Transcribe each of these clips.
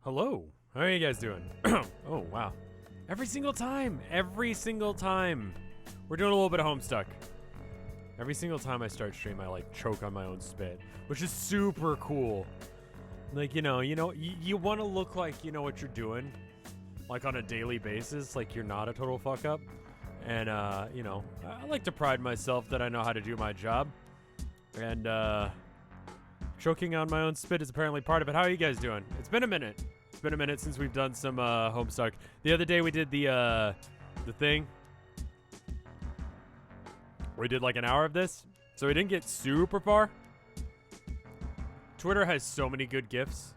Hello. How are you guys doing? Oh, wow. Every single time. We're doing a little bit of Homestuck. Every single time I start stream, I like choke on my own spit, which is super cool. Like, you want to look like you know what you're doing, like on a daily basis, like you're not a total fuck up. And, I like to pride myself that I know how to do my job. And, choking on my own spit is apparently part of it. How are you guys doing? It's been a minute. It's been a minute since we've done some Homestuck. The other day we did the thing. We did like an hour of this, so we didn't get super far. Twitter has so many good GIFs.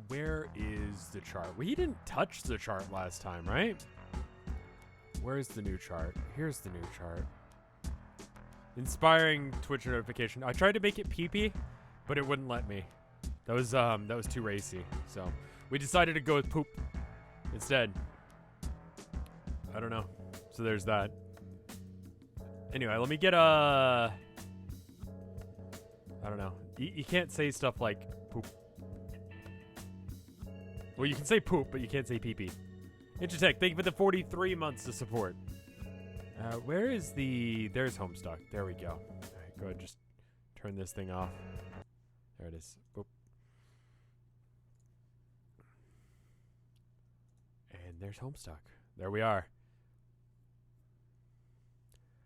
Where is the chart? We didn't touch the chart last time, right? Where's the new chart? Here's the new chart. Inspiring Twitch notification. I tried to make it pee-pee, but it wouldn't let me. That was too racy. So we decided to go with poop instead. I don't know. So there's that. Anyway, let me get I don't know. You can't say stuff like poop. Well, you can say poop, but you can't say pee-pee. Intertech, thank you for the 43 months of support. Where is there's Homestuck. There we go. All right, go ahead, just turn this thing off. There it is. Boop. And there's Homestuck. There we are.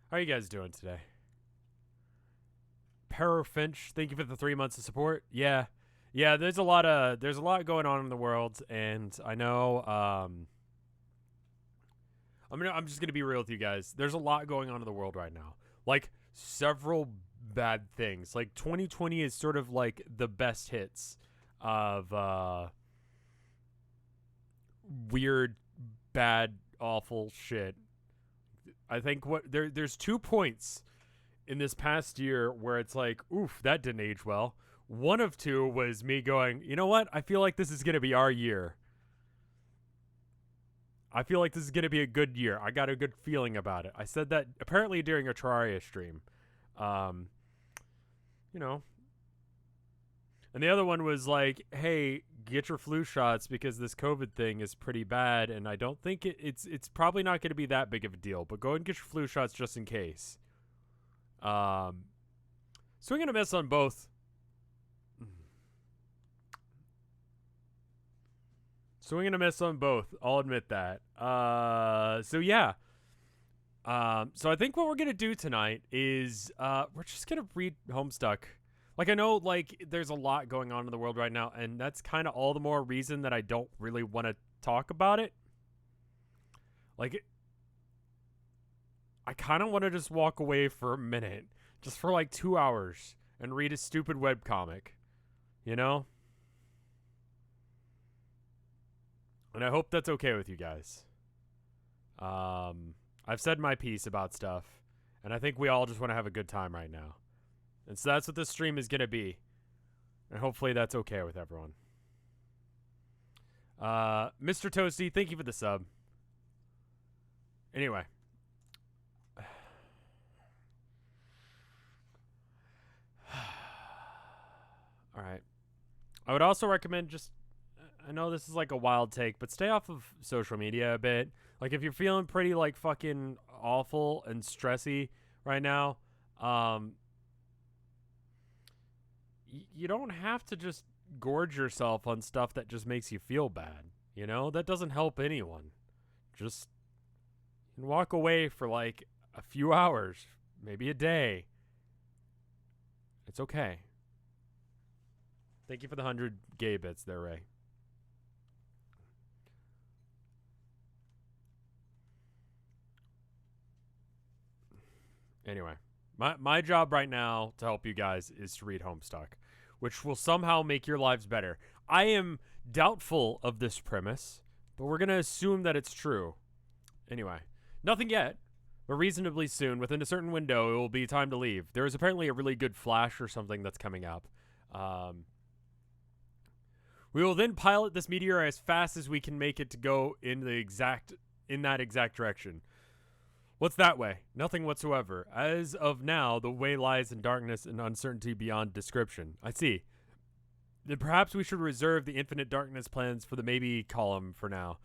How are you guys doing today? Parafinch, thank you for the 3 months of support. Yeah, there's a lot going on in the world, and I know I'm just gonna be real with you guys. There's a lot going on in the world right now. Like several bad things. Like 2020 is sort of like the best hits of weird, bad, awful shit. I think there's 2 points in this past year where it's like, oof, that didn't age well. One of 2 was me going, you know what? I feel like this is gonna be our year. I feel like this is going to be a good year. I got a good feeling about it. I said that apparently during a Terraria stream. And the other one was like, hey, get your flu shots because this COVID thing is pretty bad. And I don't think it's probably not going to be that big of a deal. But go and get your flu shots just in case. So we're going to miss on both. So we're going to miss on both. I'll admit that. So yeah. So I think what we're going to do tonight is we're just going to read Homestuck. Like, I know, like, there's a lot going on in the world right now, and that's kind of all the more reason that I don't really want to talk about it. Like, I kind of want to just walk away for a minute, just for like 2 hours, and read a stupid webcomic, you know? And I hope that's okay with you guys. I've said my piece about stuff, and I think we all just want to have a good time right now. And so that's what this stream is going to be. And hopefully that's okay with everyone. Mr. Toasty, thank you for the sub. Anyway. All right. I would also recommend just... I know this is like a wild take, but stay off of social media a bit. Like, if you're feeling pretty, like, fucking awful and stressy right now, you don't have to just gorge yourself on stuff that just makes you feel bad. You know? That doesn't help anyone. Just walk away for, like, a few hours, maybe a day. It's okay. Thank you for the 100 gay bits there, Ray. Anyway, my job right now to help you guys is to read Homestuck, which will somehow make your lives better. I am doubtful of this premise, but we're going to assume that it's true. Anyway, nothing yet, but reasonably soon, within a certain window, it will be time to leave. There is apparently a really good Flash or something that's coming up. We will then pilot this meteor as fast as we can make it to go in that exact direction. What's that way? Nothing whatsoever. As of now, the way lies in darkness and uncertainty beyond description. I see. then perhaps we should reserve the infinite darkness plans for the maybe column for now.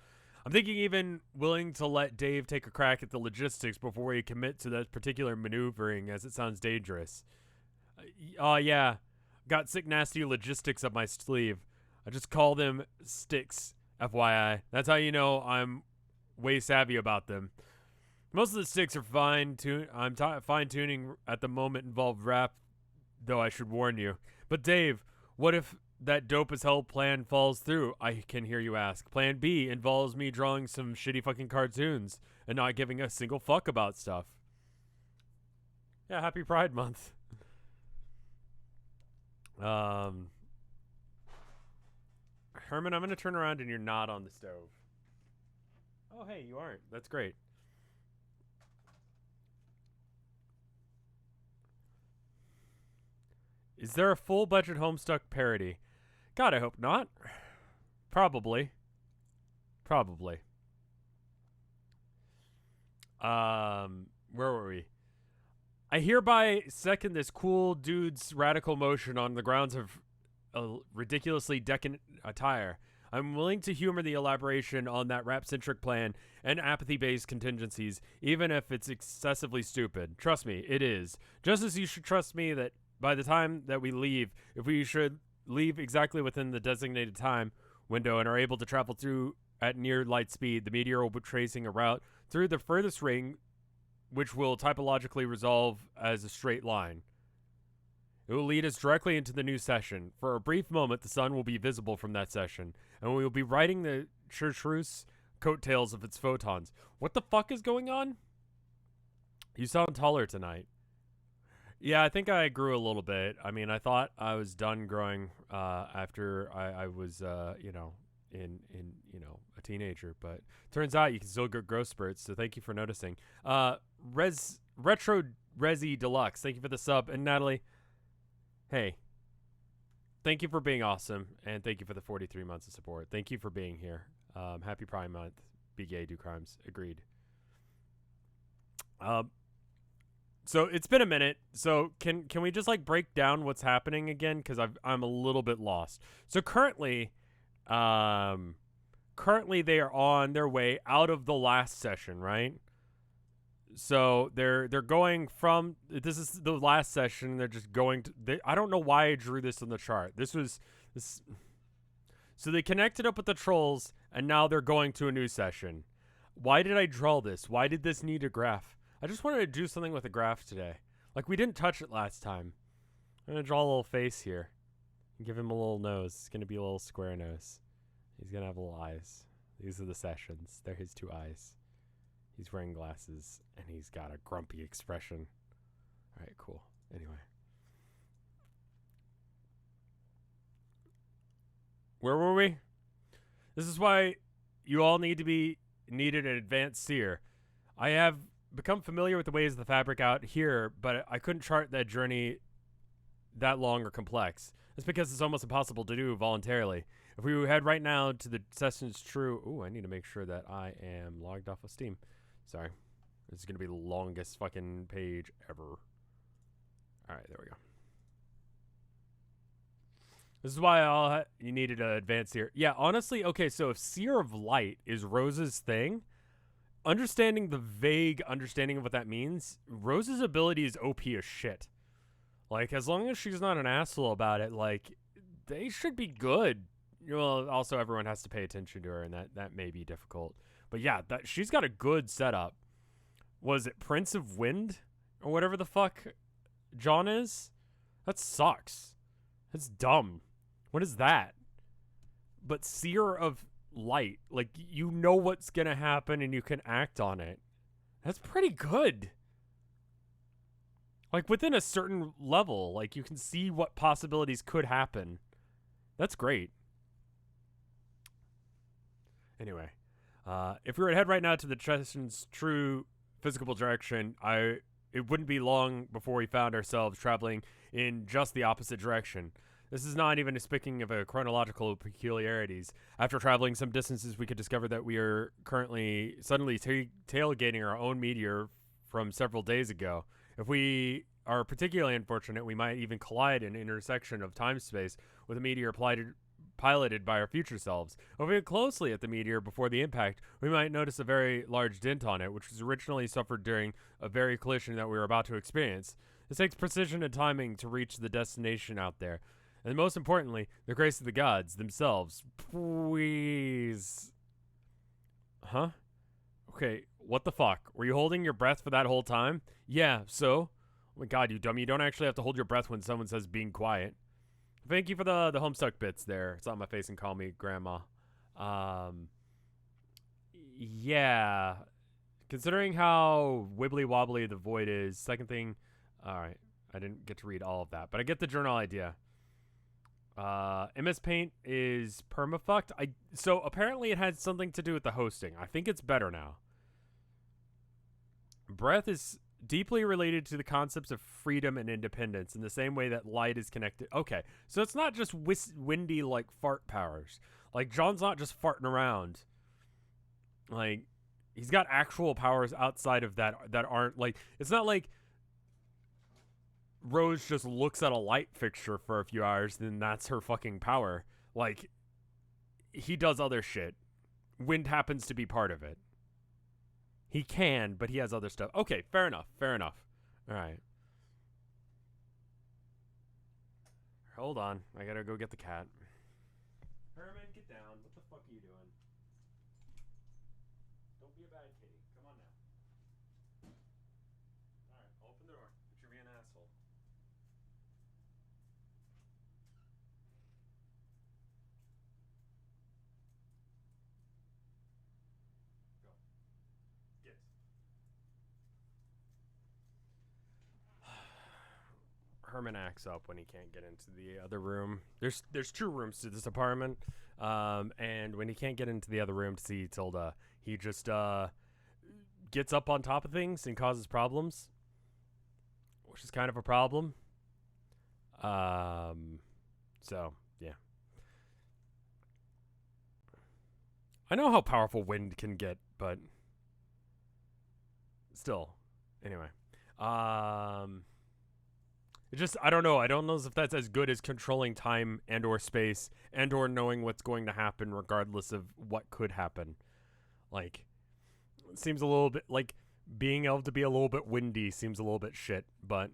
I'm thinking even willing to let Dave take a crack at the logistics before we commit to that particular maneuvering, as it sounds dangerous. Yeah. Got sick nasty logistics up my sleeve. I just call them sticks, FYI. That's how you know I'm way savvy about them. Most of the sticks are fine-tuning at the moment involved rap, though I should warn you. But Dave, what if that dope as hell plan falls through? I can hear you ask. Plan B involves me drawing some shitty fucking cartoons and not giving a single fuck about stuff. Yeah, happy Pride Month. Herman, I'm going to turn around and you're not on the stove. Oh, hey, you aren't. That's great. Is there a full budget Homestuck parody? God, I hope not. Probably. Where were we? I hereby second this cool dude's radical motion on the grounds of a ridiculously decadent attire. I'm willing to humor the elaboration on that rap-centric plan and apathy-based contingencies, even if it's excessively stupid. Trust me, it is. Just as you should trust me that by the time that we leave, if we should leave exactly within the designated time window and are able to travel through at near light speed, the meteor will be tracing a route through the furthest ring, which will typologically resolve as a straight line. It will lead us directly into the new session. For a brief moment, the sun will be visible from that session, and we will be riding the chartreuse coattails of its photons. What the fuck is going on? You sound taller tonight. Yeah, I think I grew a little bit. I mean, I thought I was done growing after I was, in a teenager, but turns out you can still get growth spurts. So thank you for noticing. Retro Resi Deluxe, thank you for the sub, and Natalie, hey, thank you for being awesome, and thank you for the 43 months of support. Thank you for being here. Happy Prime Month. Be gay, do crimes. Agreed. So it's been a minute. So can we just like break down what's happening again? Because I'm a little bit lost. So currently they are on their way out of the last session, right? So they're going from, this is the last session. They're just going to. I don't know why I drew this on the chart. This. So they connected up with the trolls, and now they're going to a new session. Why did I draw this? Why did this need a graph? I just wanted to do something with a graph today. Like, we didn't touch it last time. I'm going to draw a little face here. And give him a little nose. It's going to be a little square nose. He's going to have little eyes. These are the sessions. They're his two eyes. He's wearing glasses, and he's got a grumpy expression. All right, cool. Anyway. Where were we? This is why you all need to be needed an advanced seer. I have become familiar with the ways of the fabric out here, but I couldn't chart that journey that long or complex. That's because it's almost impossible to do voluntarily. If we head right now to the session's true... Ooh, I need to make sure that I am logged off of Steam. Sorry. This is going to be the longest fucking page ever. Alright, there we go. This is why you needed an advanced seer. Yeah, honestly, okay, so if Seer of Light is Rose's thing, understanding the vague understanding of what that means, Rose's ability is OP as shit. Like, as long as she's not an asshole about it, like, they should be good. Well, also everyone has to pay attention to her, and that may be difficult. But yeah, she's got a good setup. Was it Prince of Wind? Or whatever the fuck John is? That sucks. That's dumb. What is that? But Seer of Light, like, you know what's gonna happen and you can act on it. That's pretty good. Like, within a certain level, like, you can see what possibilities could happen. That's great. Anyway, if we were to head right now to the session's true physical direction, it wouldn't be long before we found ourselves traveling in just the opposite direction. This is not even speaking of a chronological peculiarities. After traveling some distances, we could discover that we are currently suddenly tailgating our own meteor from several days ago. If we are particularly unfortunate, we might even collide in an intersection of time-space with a meteor piloted by our future selves. If we look closely at the meteor before the impact, we might notice a very large dent on it, which was originally suffered during a very collision that we were about to experience. This takes precision and timing to reach the destination out there. And most importantly, the grace of the gods themselves. Please. Huh? Okay, what the fuck? Were you holding your breath for that whole time? Yeah, so? Oh my god, you dummy. You don't actually have to hold your breath when someone says being quiet. Thank you for the Homestuck bits there. It's on my face and call me grandma. Yeah. Considering how wibbly wobbly the void is, second thing, alright. I didn't get to read all of that, but I get the journal idea. MS Paint is permafucked. So apparently it had something to do with the hosting. I think it's better now. Breath is deeply related to the concepts of freedom and independence in the same way that light is connected. Okay, so it's not just windy like fart powers. Like John's not just farting around. Like he's got actual powers outside of that aren't like, it's not like Rose just looks at a light fixture for a few hours, then that's her fucking power. Like, he does other shit. Wind happens to be part of it. He can, but he has other stuff. Okay, fair enough. Fair enough. All right. Hold on. I gotta go get the cat. Herman, get down. What the fuck are you doing? Don't be a bad kitty. Come on now. All right, open the door. But you're being an asshole. Herman acts up when he can't get into the other room. There's 2 rooms to this apartment, and when he can't get into the other room to see Tilda, he just gets up on top of things and causes problems, which is kind of a problem. So yeah, I know how powerful wind can get, but still, anyway, It just, I don't know. I don't know if that's as good as controlling time and or space and or knowing what's going to happen regardless of what could happen. Like, it seems a little bit, like, being able to be a little bit windy seems a little bit shit, but,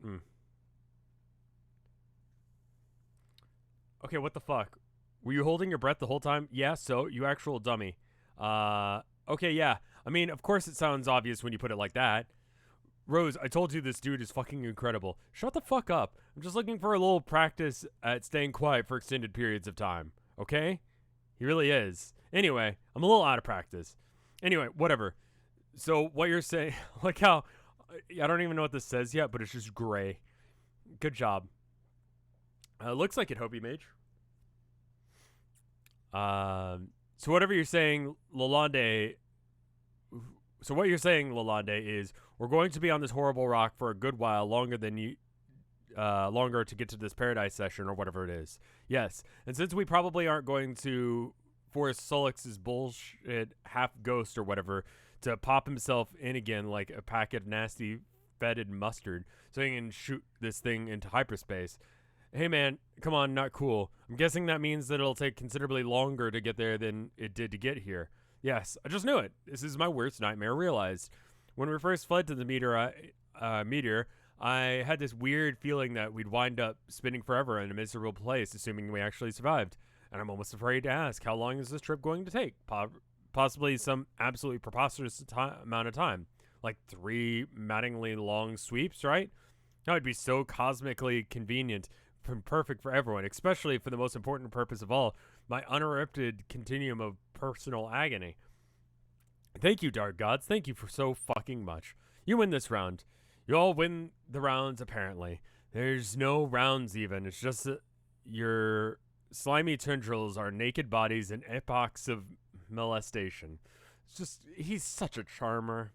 Okay, what the fuck? Were you holding your breath the whole time? Yeah, so, you actual dummy. Okay, yeah. I mean, of course it sounds obvious when you put it like that. Rose, I told you this dude is fucking incredible. Shut the fuck up. I'm just looking for a little practice at staying quiet for extended periods of time. Okay? He really is. Anyway, I'm a little out of practice. Anyway, whatever. So what you're saying, like how, I don't even know what this says yet, but it's just gray. Good job. Looks like it, Hopi Mage. So whatever you're saying, Lalonde. So what you're saying, Lalonde, is we're going to be on this horrible rock for a good while, longer to get to this paradise session or whatever it is. Yes, and since we probably aren't going to force Solix's bullshit half ghost or whatever to pop himself in again like a packet of nasty fetid mustard, so he can shoot this thing into hyperspace. Hey man, come on, not cool. I'm guessing that means that it'll take considerably longer to get there than it did to get here. Yes, I just knew it. This is my worst nightmare realized. When we first fled to the meteor, I had this weird feeling that we'd wind up spinning forever in a miserable place, assuming we actually survived. And I'm almost afraid to ask, how long is this trip going to take? Possibly some absolutely preposterous amount of time. Like 3 maddeningly long sweeps, right? That would be so cosmically convenient and perfect for everyone, especially for the most important purpose of all, my uninterrupted continuum of personal agony. Thank you, Dark Gods. Thank you for so fucking much. You win this round. You all win the rounds, apparently. There's no rounds even. It's just that your slimy tendrils are naked bodies and epochs of molestation. It's just, he's such a charmer.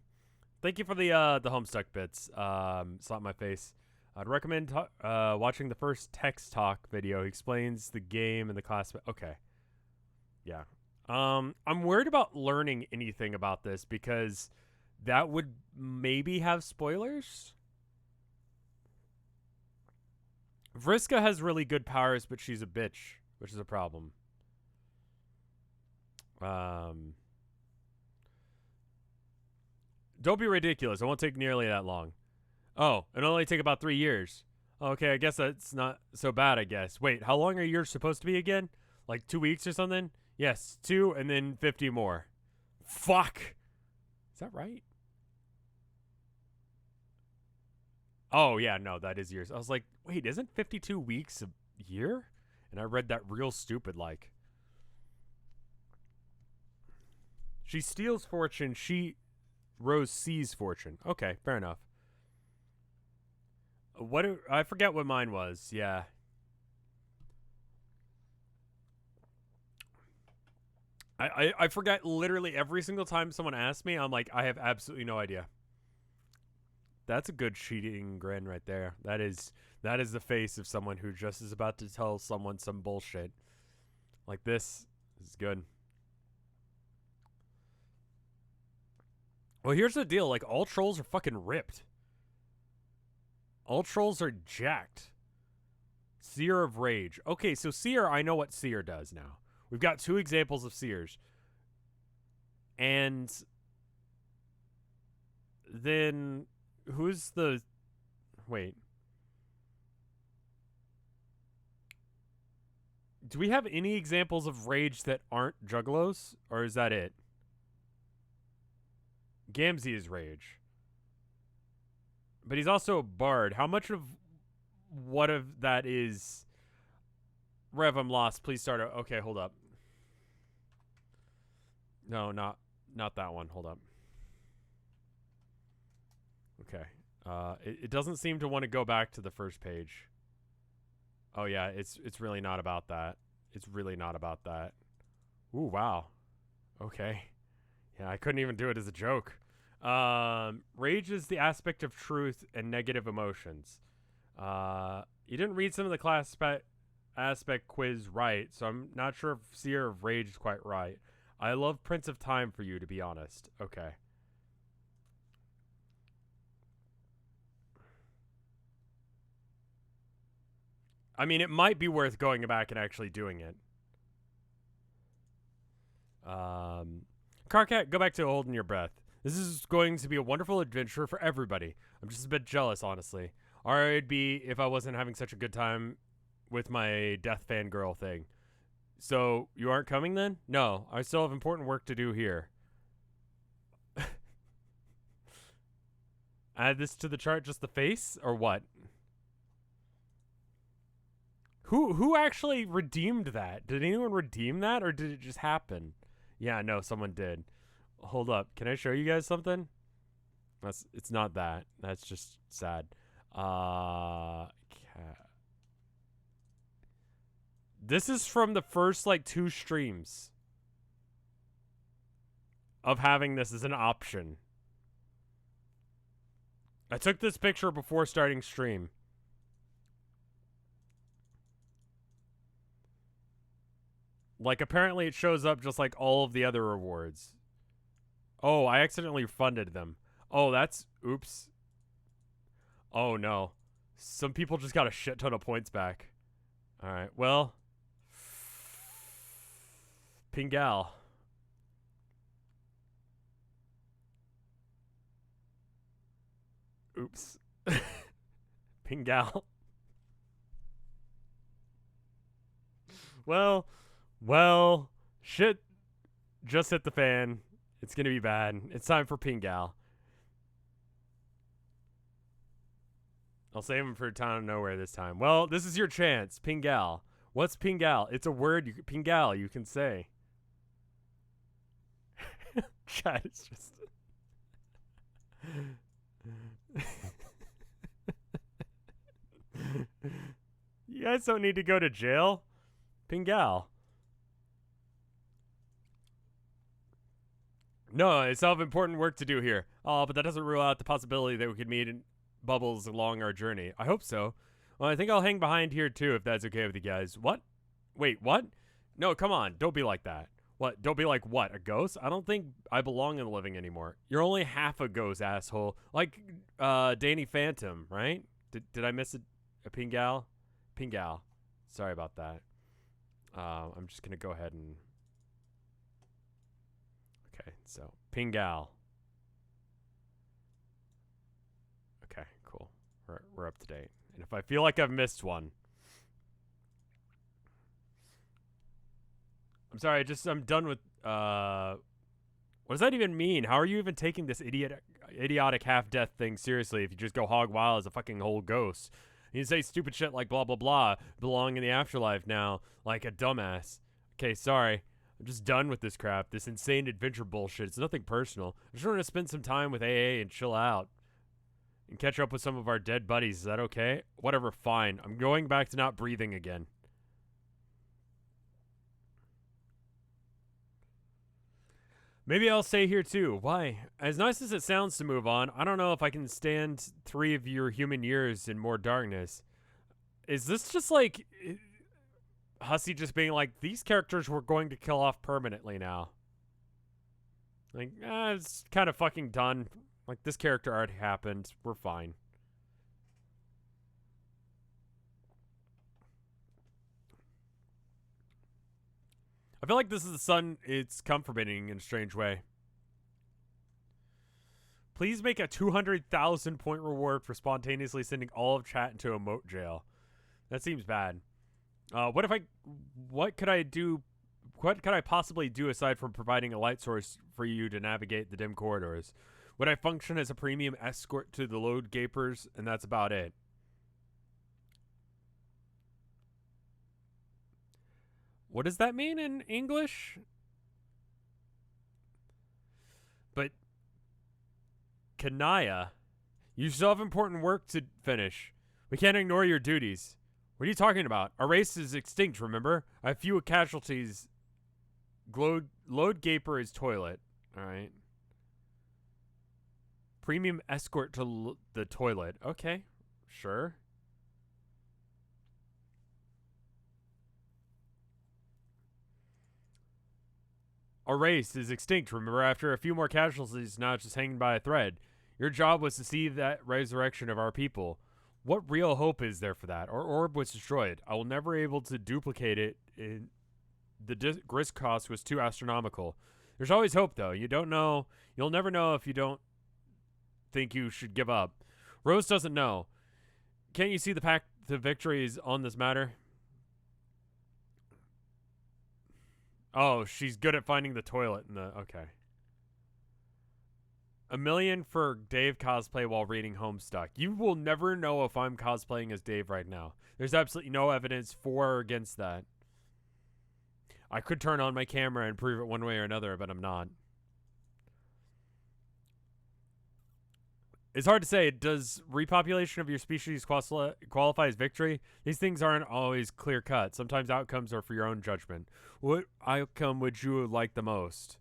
Thank you for the Homestuck bits. Slap my face. I'd recommend watching the first text talk video. He explains the game and the class. Okay. Yeah. I'm worried about learning anything about this because that would maybe have spoilers. Vriska has really good powers, but she's a bitch, which is a problem. Don't be ridiculous. It won't take nearly that long. Oh, it'll only take about 3 years. Okay, I guess that's not so bad, I guess. Wait, how long are yours supposed to be again? Like 2 weeks or something? Yes, 2 and then 50 more. Fuck! Is that right? Oh, yeah, no, that is years. I was like, wait, isn't 52 weeks a year? And I read that real stupid, like. She steals fortune, Rose sees fortune. Okay, fair enough. I forget what mine was. Yeah. I forget literally every single time someone asks me. I'm like, I have absolutely no idea. That's a good cheating grin right there. That is the face of someone who just is about to tell someone some bullshit. Like this is good. Well, here's the deal. Like, all trolls are fucking ripped. All trolls are jacked. Seer of Rage. Okay, so Seer, I know what Seer does now. We've got 2 examples of Seers. And then who's the... Wait. Do we have any examples of Rage that aren't Juggalos? Or is that it? Gamzee is Rage. But he's also a bard. How much of what of that is... Rev, I'm lost. Please start. Okay, hold up. No, not that one. Hold up. Okay. It doesn't seem to want to go back to the first page. Oh yeah, it's really not about that. It's really not about that. Ooh, wow. Okay. Yeah, I couldn't even do it as a joke. Rage is the aspect of truth and negative emotions. You didn't read some of the class aspect quiz right, so I'm not sure if Seer of Rage is quite right. I love Prince of Time for you, to be honest. Okay. I mean, it might be worth going back and actually doing it. Carcat, go back to holding your breath. This is going to be a wonderful adventure for everybody. I'm just a bit jealous, honestly. Or it'd be if I wasn't having such a good time with my death fangirl thing. So, you aren't coming then? No, I still have important work to do here. Add this to the chart, just the face, or what? Who actually redeemed that? Did anyone redeem that, or did it just happen? Yeah, no, someone did. Hold up, can I show you guys something? It's not that. That's just sad. This is from the first, like, 2 streams of having this as an option. I took this picture before starting stream. Like, apparently it shows up just like all of the other rewards. Oh, I accidentally funded them. Oh, that's... Oops. Oh, no. Some people just got a shit ton of points back. Alright, well... Pingal. Oops. Pingal. Well, shit just hit the fan. It's gonna be bad. It's time for Pingal. I'll save him for Town of Nowhere this time. Well, this is your chance. Pingal. What's Pingal? It's a word Pingal you can say. Chat is just... You guys don't need to go to jail. Pingal. No, I still have important work to do here. Oh, but that doesn't rule out the possibility that we could meet in Bubbles along our journey. I hope so. Well, I think I'll hang behind here too, if that's okay with you guys. What? Wait, what? No, come on. Don't be like that. What? Don't be like what? A ghost? I don't think I belong in the living anymore. You're only half a ghost, asshole. Like, Danny Phantom, right? Did I miss a Pingal? Pingal. Sorry about that. I'm just gonna go ahead and. Okay, so Pingal. Okay, cool. We're up to date. And if I feel like I've missed one, I'm sorry. I'm done with. What does that even mean? How are you even taking this idiotic half-death thing seriously if you just go hog wild as a fucking whole ghost? You say stupid shit like blah, blah, blah, belong in the afterlife now, like a dumbass. Okay, sorry. I'm just done with this crap, this insane adventure bullshit. It's nothing personal. I just want to spend some time with AA and chill out. And catch up with some of our dead buddies. Is that okay? Whatever, fine. I'm going back to not breathing again. Maybe I'll stay here too. Why? As nice as it sounds to move on, I don't know if I can stand 3 of your human years in more darkness. Is this just like Hussey just being like, these characters we're going to kill off permanently now? Like, it's kind of fucking done. Like, this character already happened. We're fine. I feel like this is the sun it's comforting in a strange way. Please make a 200,000 point reward for spontaneously sending all of chat into a moat jail. That seems bad. What could I possibly do aside from providing a light source for you to navigate the dim corridors? Would I function as a premium escort to the load gapers, and that's about it? What does that mean in English? But Kanaya, you still have important work to finish. We can't ignore your duties. What are you talking about? Our race is extinct, remember? I have few casualties. Load gaper is toilet. Alright. Premium escort to the toilet. Okay, sure. Our race is extinct, remember? After a few more casualties, now it's just hanging by a thread. Your job was to see that resurrection of our people. What real hope is there for that? Our orb was destroyed. I will never be able to duplicate it. The risk cost was too astronomical. There's always hope, though. You don't know. You'll never know if you don't think you should give up. Rose doesn't know. Can't you see the path to victory is on this matter? Oh, she's good at finding the toilet in the... Okay. $1 million for Dave cosplay while reading Homestuck. You will never know if I'm cosplaying as Dave right now. There's absolutely no evidence for or against that. I could turn on my camera and prove it one way or another, but I'm not. It's hard to say. Does repopulation of your species qualify as victory? These things aren't always clear-cut. Sometimes outcomes are for your own judgment. What outcome would you like the most?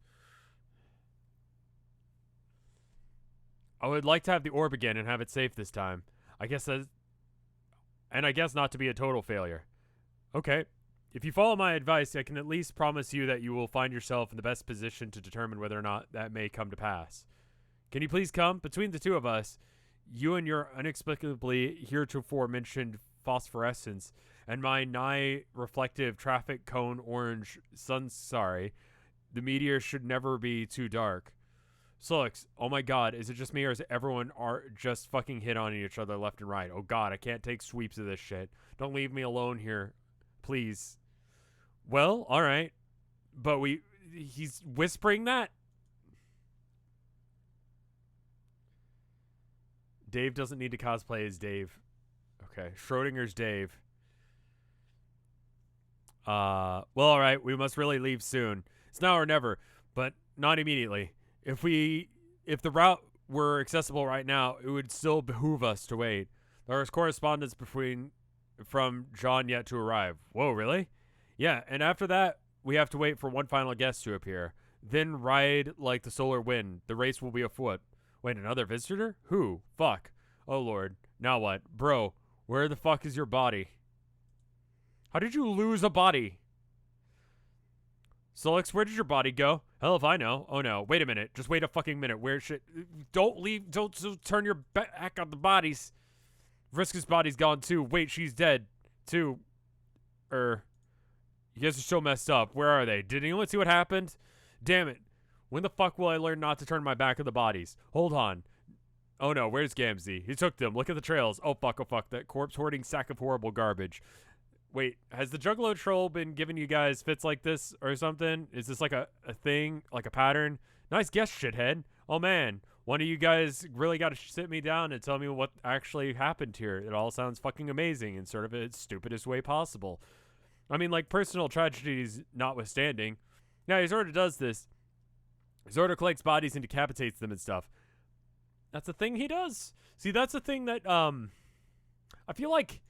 I would like to have the orb again and have it safe this time. I guess not to be a total failure. Okay. If you follow my advice, I can at least promise you that you will find yourself in the best position to determine whether or not that may come to pass. Can you please come? Between the two of us, you and your inexplicably heretofore mentioned phosphorescence and my nigh reflective traffic cone orange the meteor should never be too dark. Solix, oh my god, is it just me or is everyone just fucking hit on each other left and right? Oh god, I can't take sweeps of this shit. Don't leave me alone here, please. Well, alright. But he's whispering that? Dave doesn't need to cosplay as Dave. Okay, Schrodinger's Dave. Well, alright, we must really leave soon. It's now or never, but not immediately. If the route were accessible right now, it would still behoove us to wait. There is correspondence from John yet to arrive. Whoa, really? Yeah, and after that, we have to wait for one final guest to appear. Then ride like the solar wind. The race will be afoot. Wait, another visitor? Who? Fuck. Oh, Lord. Now what? Bro, where the fuck is your body? How did you lose a body? Solix, where did your body go? Hell if I know. Oh, no. Wait a minute. Just wait a fucking minute. Where shit? Don't leave. Don't turn your back on the bodies. Vriska's body's gone, too. Wait, she's dead. Two, you guys are so messed up. Where are they? Did anyone see what happened? Damn it. When the fuck will I learn not to turn my back on the bodies? Hold on. Oh no, where's Gamzee? He took them. Look at the trails. Oh fuck, that corpse hoarding sack of horrible garbage. Wait, has the Juggalo troll been giving you guys fits like this or something? Is this like a thing, like a pattern? Nice guess, shithead. Oh man, one of you guys really got to sit me down and tell me what actually happened here. It all sounds fucking amazing in sort of its stupidest way possible. I mean, like, personal tragedies notwithstanding. Yeah, he sort of does this. He sort of collects bodies and decapitates them and stuff. That's a thing he does. See, that's a thing that, I feel like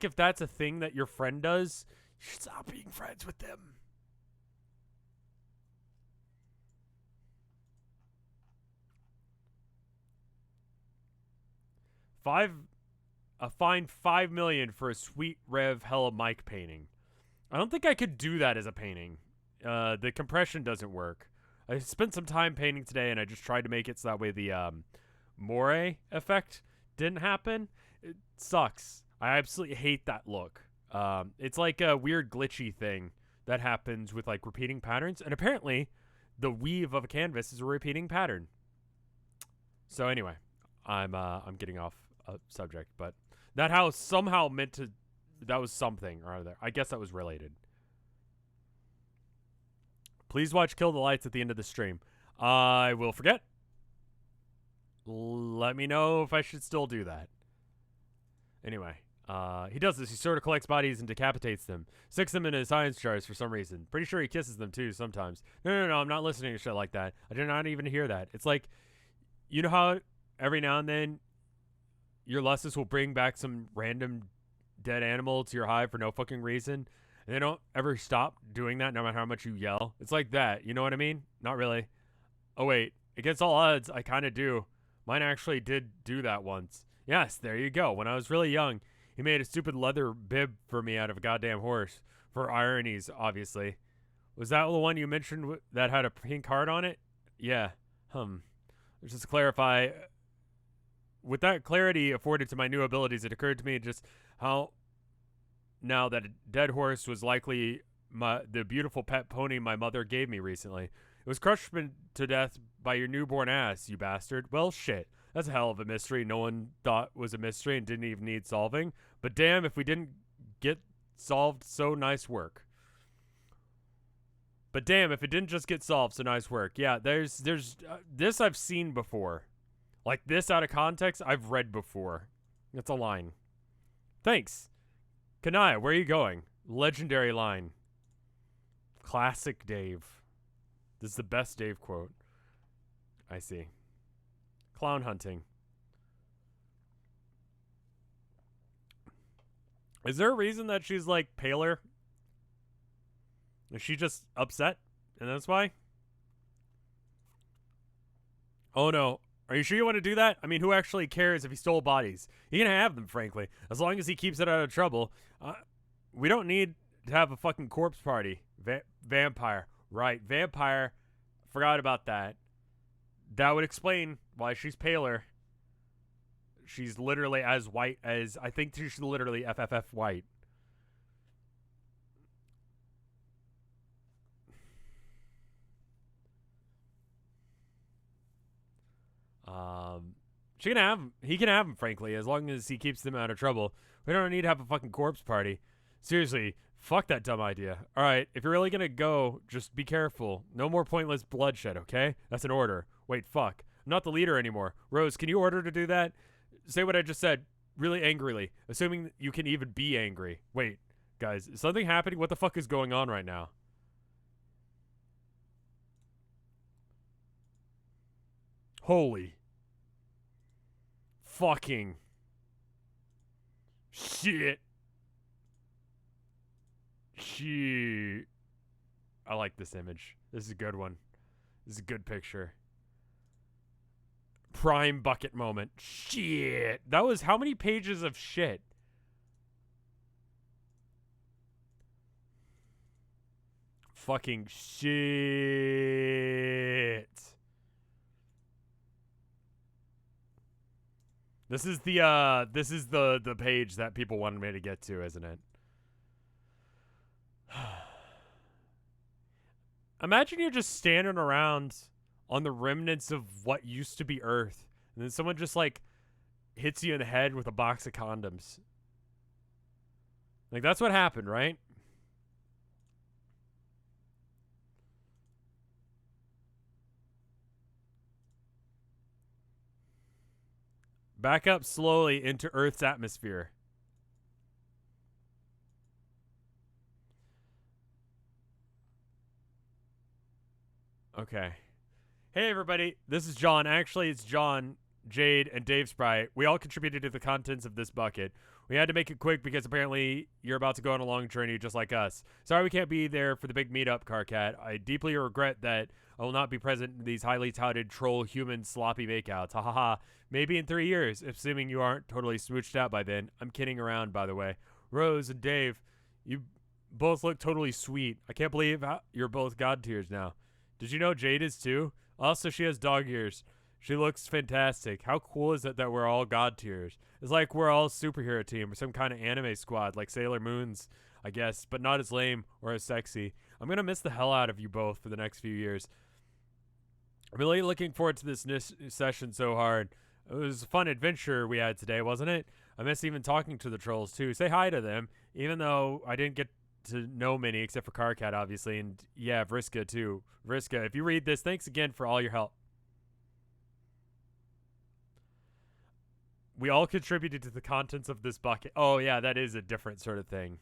if that's a thing that your friend does, you should stop being friends with them. A fine $5 million for a sweet Rev Hella Mike painting. I don't think I could do that as a painting. The compression doesn't work. I spent some time painting today, and I just tried to make it so that way the moire effect didn't happen. It sucks. I absolutely hate that look. It's like a weird glitchy thing that happens with like repeating patterns, and apparently the weave of a canvas is a repeating pattern. So anyway, I'm getting off subject, but that house somehow meant to. That was something or other. I guess that was related. Please watch Kill the Lights at the end of the stream. I will forget. Let me know if I should still do that. Anyway, he does this. He sort of collects bodies and decapitates them. Sticks them in his science jars for some reason. Pretty sure he kisses them too sometimes. No, I'm not listening to shit like that. I did not even hear that. It's like, you know how every now and then your lusts will bring back some random dead animal to your hive for no fucking reason, and they don't ever stop doing that no matter how much you yell. It's like that. You know what I mean? Not really. Oh, wait. Against all odds, I kind of do. Mine actually did do that once. Yes, there you go. When I was really young, he made a stupid leather bib for me out of a goddamn horse. For ironies, obviously. Was that the one you mentioned that had a pink heart on it? Yeah. Just to clarify, with that clarity afforded to my new abilities, it occurred to me just how now that a dead horse was likely the beautiful pet pony my mother gave me recently. It was crushed to death by your newborn ass, you bastard. Well, shit. That's a hell of a mystery no one thought was a mystery and didn't even need solving. But damn, if we didn't get solved, so nice work. But damn, if it didn't just get solved, so nice work. Yeah, there's this I've seen before. Like this out of context, I've read before. It's a line. Thanks. Kanaya, where are you going? Legendary line. Classic Dave. This is the best Dave quote. I see. Clown hunting. Is there a reason that she's like paler? Is she just upset? And that's why? Oh no. Are you sure you want to do that? I mean, who actually cares if he stole bodies? He can have them, frankly. As long as he keeps it out of trouble. We don't need to have a fucking corpse party. Vampire. Right, vampire. Forgot about that. That would explain why she's paler. She's literally as white as... I think she's literally FFF white. She can have him. He can have him, frankly, as long as he keeps them out of trouble. We don't need to have a fucking corpse party. Seriously, fuck that dumb idea. All right, if you're really gonna go, just be careful. No more pointless bloodshed, okay? That's an order. Wait, fuck. I'm not the leader anymore. Rose, can you order to do that? Say what I just said, really angrily, assuming you can even be angry. Wait, guys, is something happening? What the fuck is going on right now? Holy fucking shit. Shit. I like this image. This is a good one. This is a good picture. Prime bucket moment. Shit. That was how many pages of shit? Fucking shit. This is the page that people wanted me to get to, isn't it? Imagine you're just standing around on the remnants of what used to be Earth, and then someone just like hits you in the head with a box of condoms. Like, that's what happened, right? Back up slowly into Earth's atmosphere. Okay. Hey, everybody. This is John. Actually, it's John, Jade, and Dave Sprite. We all contributed to the contents of this bucket. We had to make it quick because apparently you're about to go on a long journey just like us. Sorry we can't be there for the big meetup, Carcat. I deeply regret that I will not be present in these highly touted troll human sloppy makeouts. Ha ha ha. Maybe in 3 years, assuming you aren't totally smooched out by then. I'm kidding around, by the way. Rose and Dave, you both look totally sweet. I can't believe you're both god tiers now. Did you know Jade is too? Also, she has dog ears. She looks fantastic. How cool is it that we're all god tiers? It's like we're all a superhero team or some kind of anime squad like Sailor Moon's, I guess, but not as lame or as sexy. I'm going to miss the hell out of you both for the next few years. I'm really looking forward to this session so hard. It was a fun adventure we had today, wasn't it? I miss even talking to the trolls too. Say hi to them, even though I didn't get to know many except for Carcat, obviously, and yeah, Vriska too. Vriska, if you read this, thanks again for all your help. We all contributed to the contents of this bucket. Oh yeah, that is a different sort of thing.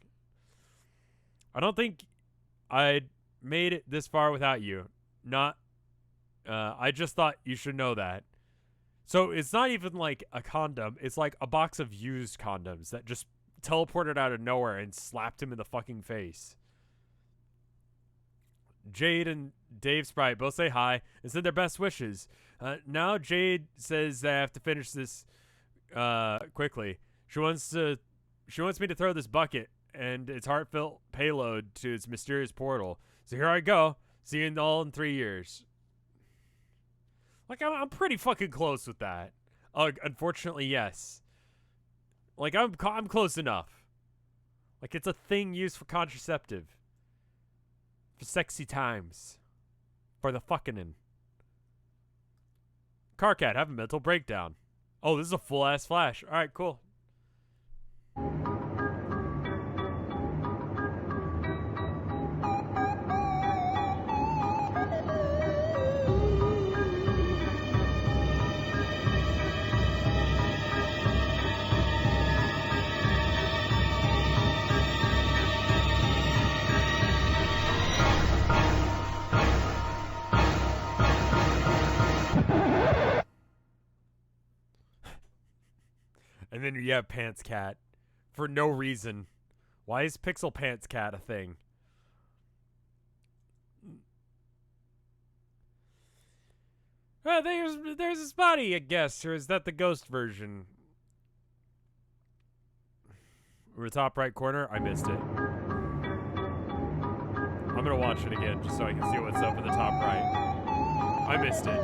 I don't think I'd made it this far without you. I just thought you should know that. So it's not even like a condom. It's like a box of used condoms that just teleported out of nowhere and slapped him in the fucking face. Jade and Dave Sprite both say hi and send their best wishes. Now Jade says that I have to finish this quickly. She wants me to throw this bucket and its heartfelt payload to its mysterious portal. So here I go. See you all in 3 years. Like, I'm pretty fucking close with that. Unfortunately, yes. Like, I'm close enough. Like, it's a thing used for contraceptive. For sexy times. For the fucking-in. Carcat, have a mental breakdown. Oh, this is a full-ass flash. Alright, cool. And then you have Pants Cat. For no reason. Why is Pixel Pants Cat a thing? There's his body, I guess. Or is that the ghost version? We're top right corner. I missed it. I'm gonna watch it again just so I can see what's up in the top right. I missed it.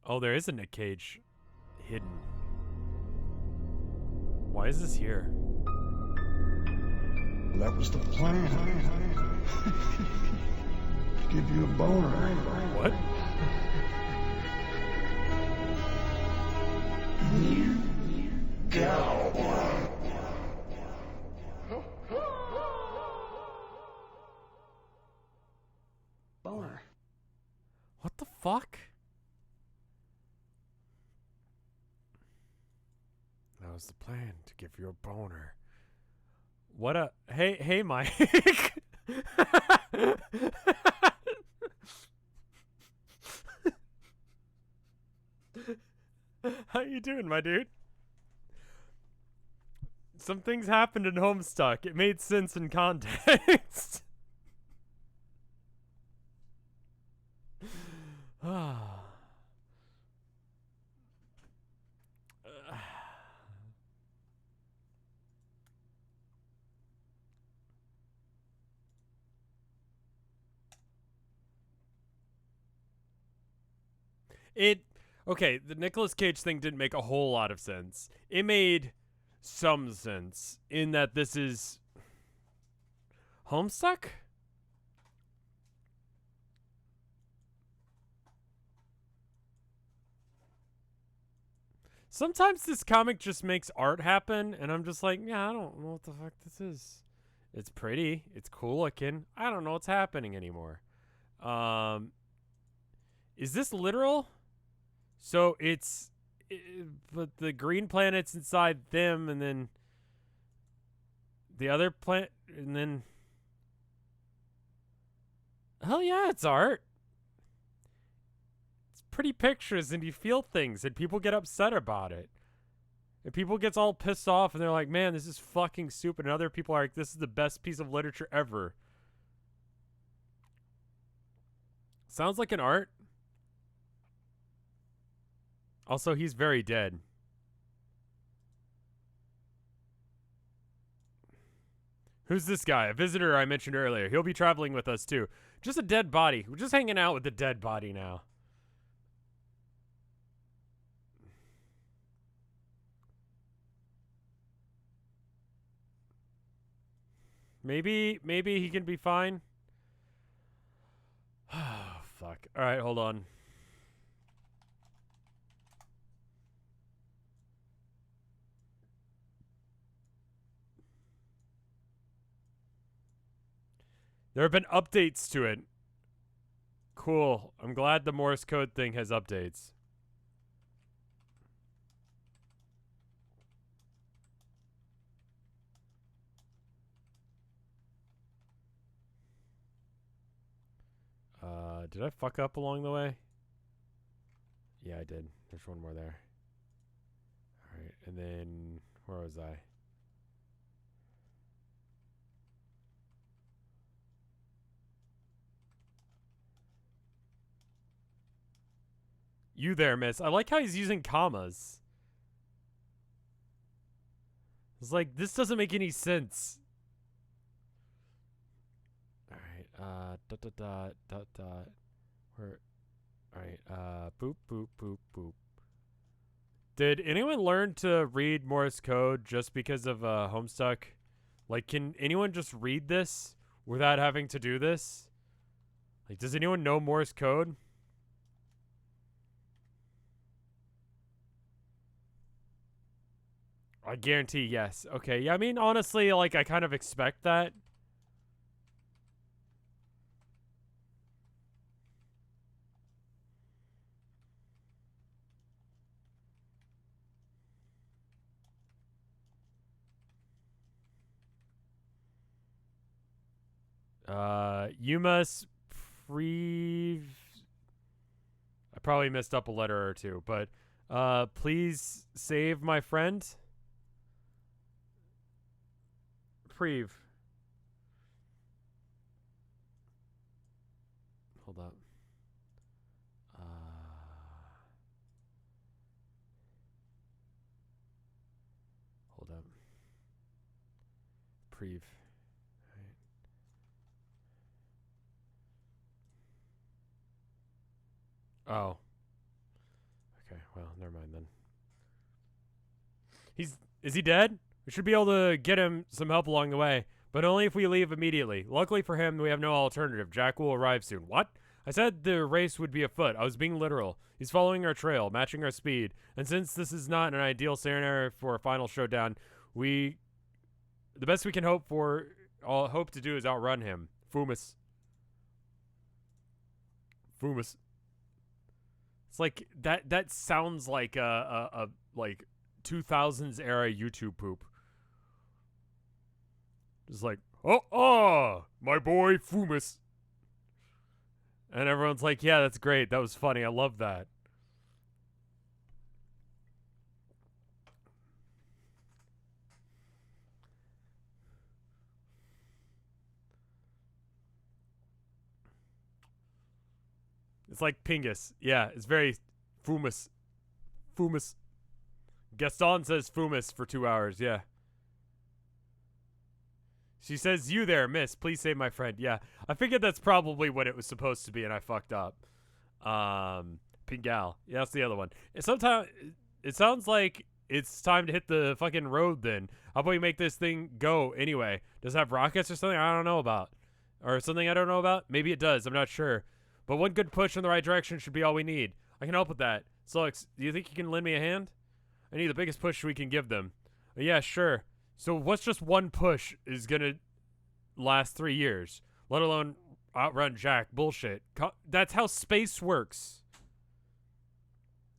Oh, there is a Nick Cage hidden. Why is this here? That was the plan. Give you a boner. What? You go. Boner. What the fuck? That was the plan, to give you a boner. What a... Hey, Mike. How you doing, my dude? Some things happened in Homestuck. It made sense in context. Okay, the Nicolas Cage thing didn't make a whole lot of sense. It made some sense in that this is Homestuck? Sometimes this comic just makes art happen, and I'm just like, yeah, I don't know what the fuck this is. It's pretty. It's cool looking. I don't know what's happening anymore. Is this literal? So but the green planet's inside them, and then the other planet, and then hell yeah, it's art. It's pretty pictures, and you feel things, and people get upset about it. And people gets all pissed off, and they're like, man, this is fucking stupid. And other people are like, this is the best piece of literature ever. Sounds like an art. Also, he's very dead. Who's this guy? A visitor I mentioned earlier. He'll be traveling with us, too. Just a dead body. We're just hanging out with the dead body now. Maybe he can be fine. Oh, fuck. All right, hold on. There have been updates to it. Cool. I'm glad the Morse code thing has updates. Did I fuck up along the way? Yeah, I did. There's one more there. Alright, and then where was I? You there, miss. I like how he's using commas. It's like, this doesn't make any sense. Alright, Where? Alright, boop, boop, boop, boop. Did anyone learn to read Morse code just because of Homestuck? Like, can anyone just read this without having to do this? Like, does anyone know Morse code? I guarantee yes. Okay, yeah, I mean, honestly, like, I kind of expect that. You must I probably messed up a letter or two, but please save my friend. Preve. Hold up. Hold up. Preve. Oh. Okay, well, never mind then. Is he dead? We should be able to get him some help along the way, but only if we leave immediately. Luckily for him, we have no alternative. Jack will arrive soon. What? I said the race would be afoot. I was being literal. He's following our trail, matching our speed, and since this is not an ideal scenario for a final showdown, the best we can hope to do is outrun him. Fumus. It's like that sounds like a like 2000s era YouTube poop. Just like, oh, my boy Fumus. And everyone's like, yeah, that's great. That was funny. I love that. It's like Pingus. Yeah, it's very Fumus. Gaston says Fumus for 2 hours. Yeah. She says, you there, miss. Please save my friend. Yeah. I figured that's probably what it was supposed to be, and I fucked up. Pingal. Yeah, that's the other one. Sometimes it sounds like it's time to hit the fucking road then. How about we make this thing go anyway? Does it have rockets or something I don't know about? Or something I don't know about? Maybe it does. I'm not sure. But one good push in the right direction should be all we need. I can help with that. Solix, do you think you can lend me a hand? I need the biggest push we can give them. Yeah, sure. So what's just one push is going to last 3 years? Let alone outrun Jack. Bullshit. That's how space works.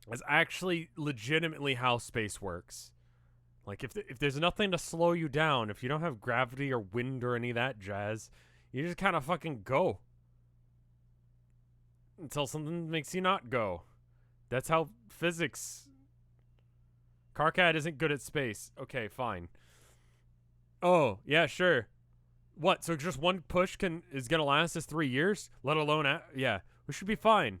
That's actually legitimately how space works. Like, if there's nothing to slow you down, if you don't have gravity or wind or any of that jazz, you just kind of fucking go. Until something makes you not go. That's how physics... Carcat isn't good at space. Okay, fine. Oh, yeah, sure. What, so just one push is gonna last us 3 years? Let alone... yeah, we should be fine.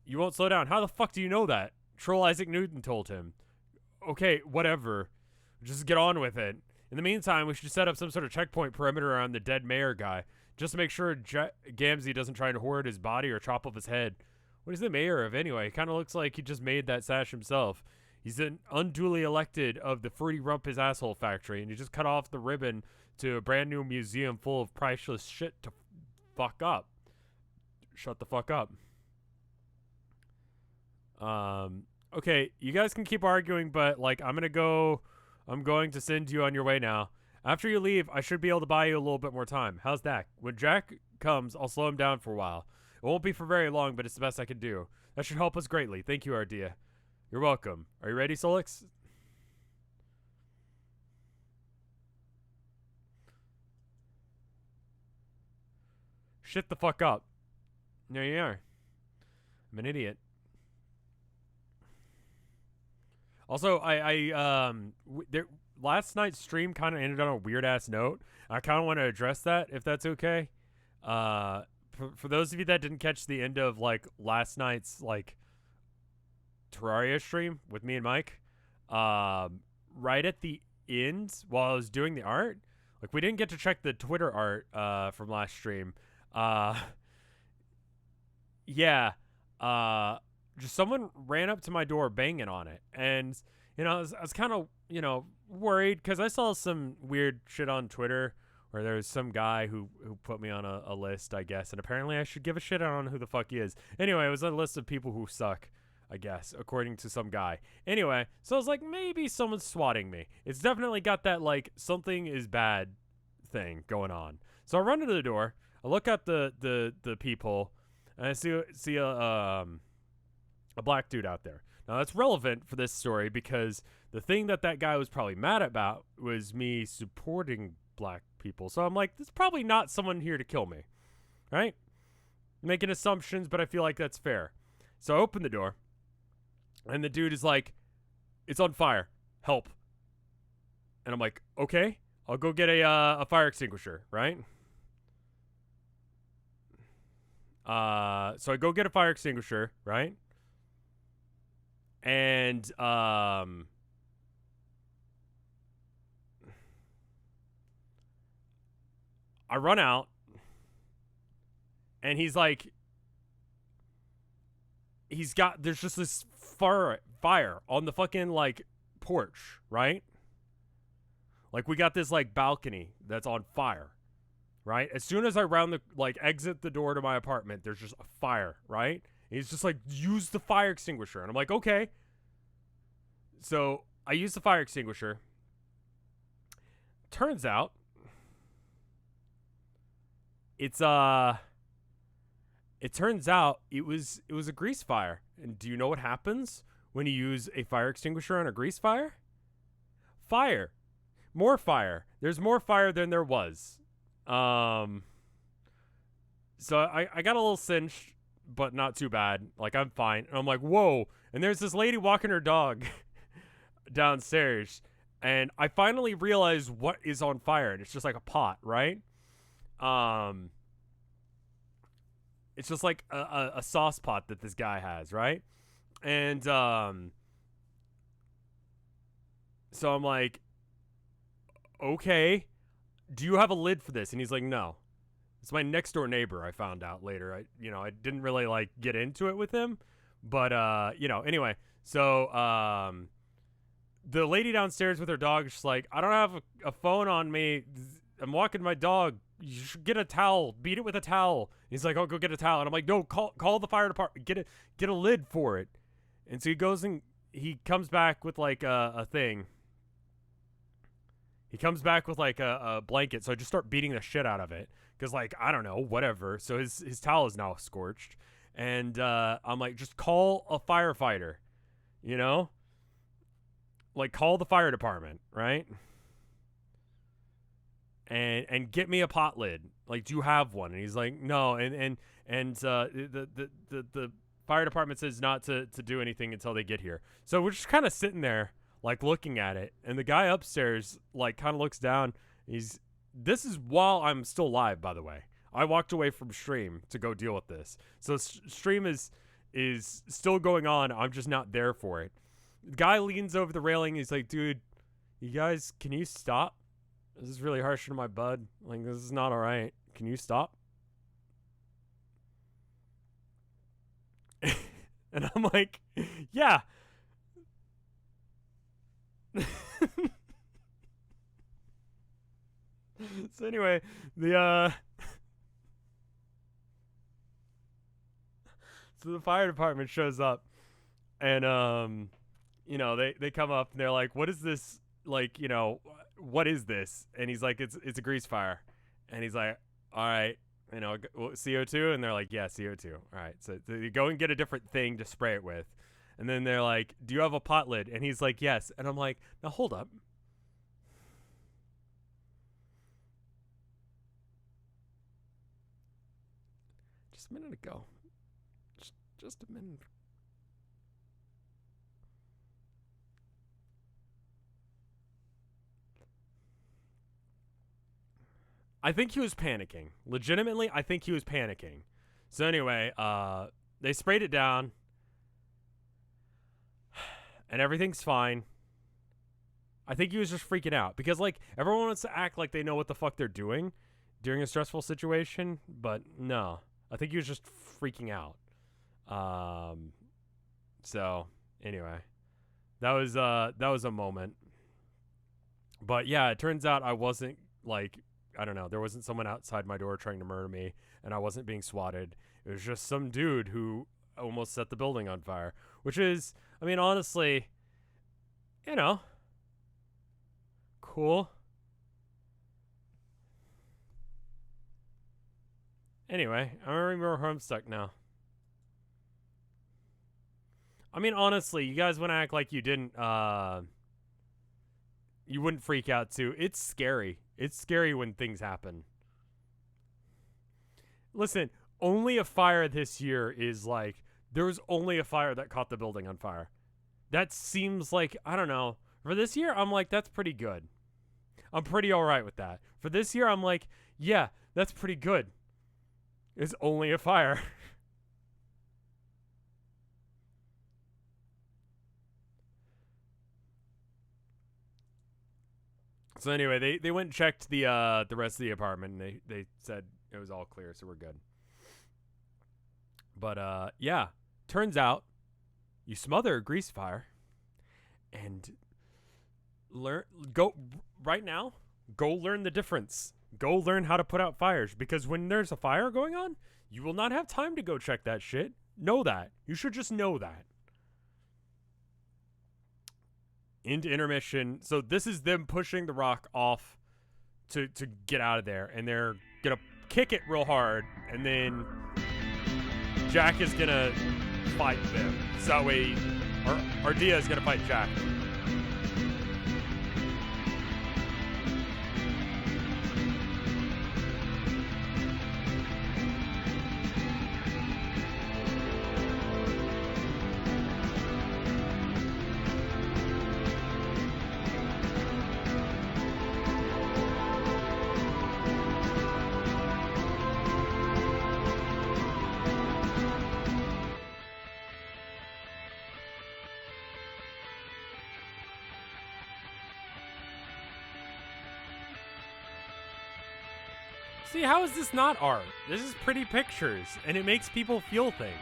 You won't slow down. How the fuck do you know that? Troll Isaac Newton told him. Okay, whatever. Just get on with it. In the meantime, we should set up some sort of checkpoint perimeter around the dead mayor guy. Just to make sure Gamzee doesn't try to hoard his body or chop off his head. What is the mayor of anyway? He kind of looks like he just made that sash himself. He's an unduly elected of the Fruity Rump His Asshole factory, and he just cut off the ribbon to a brand new museum full of priceless shit to fuck up. Shut the fuck up. Okay, you guys can keep arguing, but, like, I'm going to send you on your way now. After you leave, I should be able to buy you a little bit more time. How's that? When Jack comes, I'll slow him down for a while. It won't be for very long, but it's the best I can do. That should help us greatly. Thank you, Ardea. You're welcome. Are you ready, Solix? Shit the fuck up. There you are. I'm an idiot. Also, last night's stream kind of ended on a weird ass note. I kind of want to address that if that's okay. For those of you that didn't catch the end of like last night's like Terraria stream with me and Mike, right at the end while I was doing the art, like we didn't get to check the Twitter art from last stream. Yeah. Just someone ran up to my door banging on it, and you know I was kind of worried because I saw some weird shit on Twitter where there was some guy who put me on a list, I guess, and apparently I should give a shit on who the fuck he is. Anyway, it was a list of people who suck, I guess, according to some guy. Anyway, so I was like, maybe someone's swatting me. It's definitely got that like something is bad thing going on. So I run to the door, I look at the peephole, and I see a black dude out there. Now that's relevant for this story because the thing that guy was probably mad about was me supporting black people. So I'm like, there's probably not someone here to kill me, right? Making assumptions, but I feel like that's fair. So I open the door, and the dude is like, it's on fire. Help. And I'm like, okay, I'll go get a fire extinguisher, right? So I go get a fire extinguisher, right? And I run out, and he's like, there's just this fire on the fucking like porch, right? Like we got this like balcony that's on fire, right? As soon as I exit the door to my apartment, there's just a fire, right? He's just like, use the fire extinguisher. And I'm like, okay. So I use the fire extinguisher. Turns out it turns out it was a grease fire. And do you know what happens when you use a fire extinguisher on a grease fire? Fire. More fire. There's more fire than there was. So I got a little singed, but not too bad. Like, I'm fine. And I'm like, whoa. And there's this lady walking her dog downstairs. And I finally realized what is on fire. And it's just like a pot, right? It's just like a sauce pot that this guy has, right? And so I'm like, okay, do you have a lid for this? And he's like, no. It's my next door neighbor, I found out later. I didn't really like get into it with him, But anyway, so the lady downstairs with her dog is just like, I don't have a phone on me. I'm walking my dog. You should get a towel. Beat it with a towel. He's like, oh, go get a towel. And I'm like, no, call the fire department. Get a lid for it. And so he goes and he comes back with like a thing. He comes back with like a blanket. So I just start beating the shit out of it. Because like, I don't know, whatever. So his towel is now scorched. And I'm like, just call a firefighter. You know? Like, call the fire department, right? And get me a pot lid. Like, do you have one? And he's like, no. And the fire department says not to do anything until they get here. So we're just kind of sitting there, like, looking at it. And the guy upstairs, like, kind of looks down. This is while I'm still live, by the way. I walked away from stream to go deal with this. So stream is still going on. I'm just not there for it. The guy leans over the railing. He's like, dude, you guys, can you stop? This is really harsh on my bud. Like, this is not all right. Can you stop? And I'm like, yeah. So anyway, so the fire department shows up, and they come up and they're like, what is this? Like, what is this? And he's like, it's a grease fire. And he's like, all right, CO2? And they're like, yeah, CO2. All right, so you go and get a different thing to spray it with. And then they're like, do you have a pot lid? And he's like, yes. And I'm like, now hold up. Just a minute ago. Just a minute. I think he was panicking. Legitimately, I think he was panicking. So anyway, they sprayed it down. And everything's fine. I think he was just freaking out. Because, like, everyone wants to act like they know what the fuck they're doing during a stressful situation. But, no. I think he was just freaking out. So, anyway. That was a moment. But, yeah, it turns out I wasn't, like... I don't know. There wasn't someone outside my door trying to murder me, and I wasn't being swatted. It was just some dude who almost set the building on fire, which is, I mean, honestly, cool. Anyway, I'm going to remember Homestuck now. I mean, honestly, you guys want to act like you didn't, you wouldn't freak out too. It's scary. It's scary when things happen. Listen, only a fire this year is like, there was only a fire that caught the building on fire. That seems like, I don't know. For this year, I'm like, that's pretty good. I'm pretty all right with that. For this year, I'm like, yeah, that's pretty good. It's only a fire. So anyway, they went and checked the rest of the apartment, and they said it was all clear, so we're good. But yeah, turns out you smother a grease fire and go learn the difference. Go learn how to put out fires, because when there's a fire going on, you will not have time to go check that shit. Know that. You should just know that. Into intermission. So this is them pushing the rock off to get out of there, and they're gonna kick it real hard, and then Jack is gonna fight them. So that way, Ardea is gonna fight Jack. See, how is this not art? This is pretty pictures, and it makes people feel things.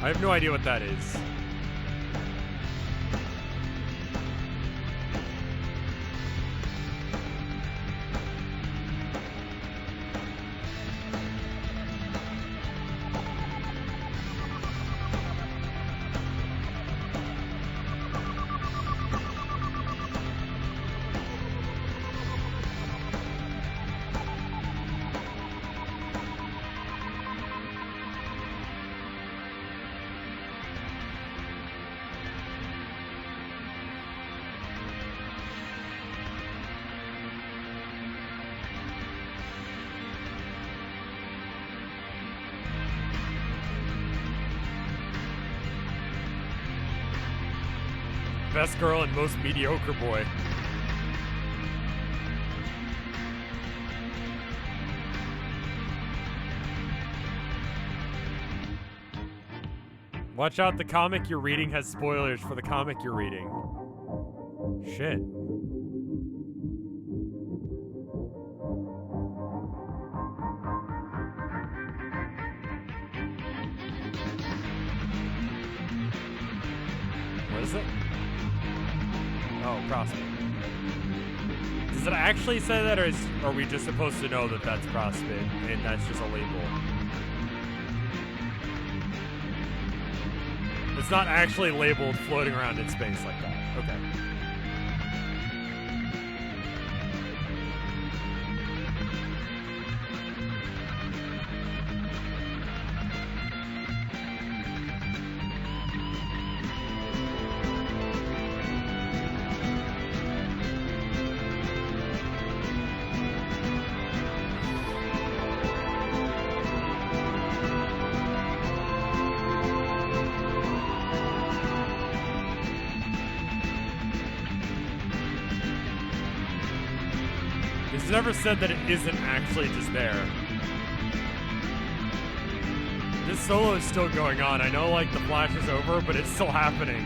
I have no idea what that is. Best girl and most mediocre boy. Watch out, the comic you're reading has spoilers for the comic you're reading. Shit. What is it? Oh, CrossFit. Does it actually say that, or are we just supposed to know that that's CrossFit and that's just a label? It's not actually labeled floating around in space like that. Okay. It's never said that it isn't actually just there. This solo is still going on. I know, like, the flash is over, but it's still happening.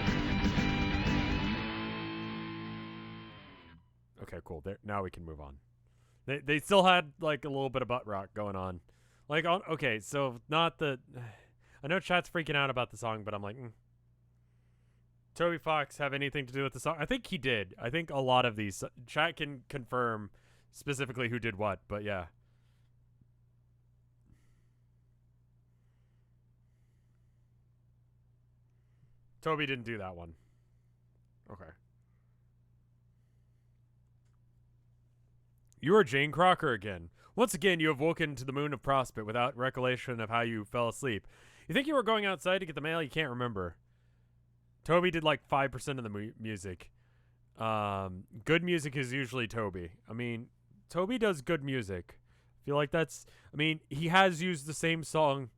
Okay, cool. There, now we can move on. They still had, like, a little bit of butt rock going on. Like, okay, so not the... I know chat's freaking out about the song, but I'm like, Toby Fox have anything to do with the song? I think he did. I think a lot of these... Chat can confirm specifically who did what, but yeah. Toby didn't do that one. Okay. You are Jane Crocker again. Once again, you have woken to the moon of Prospect without recollection of how you fell asleep. You think you were going outside to get the mail? You can't remember. Toby did like 5% of the music. Good music is usually Toby. I mean, Toby does good music. I feel like that's... I mean, he has used the same song,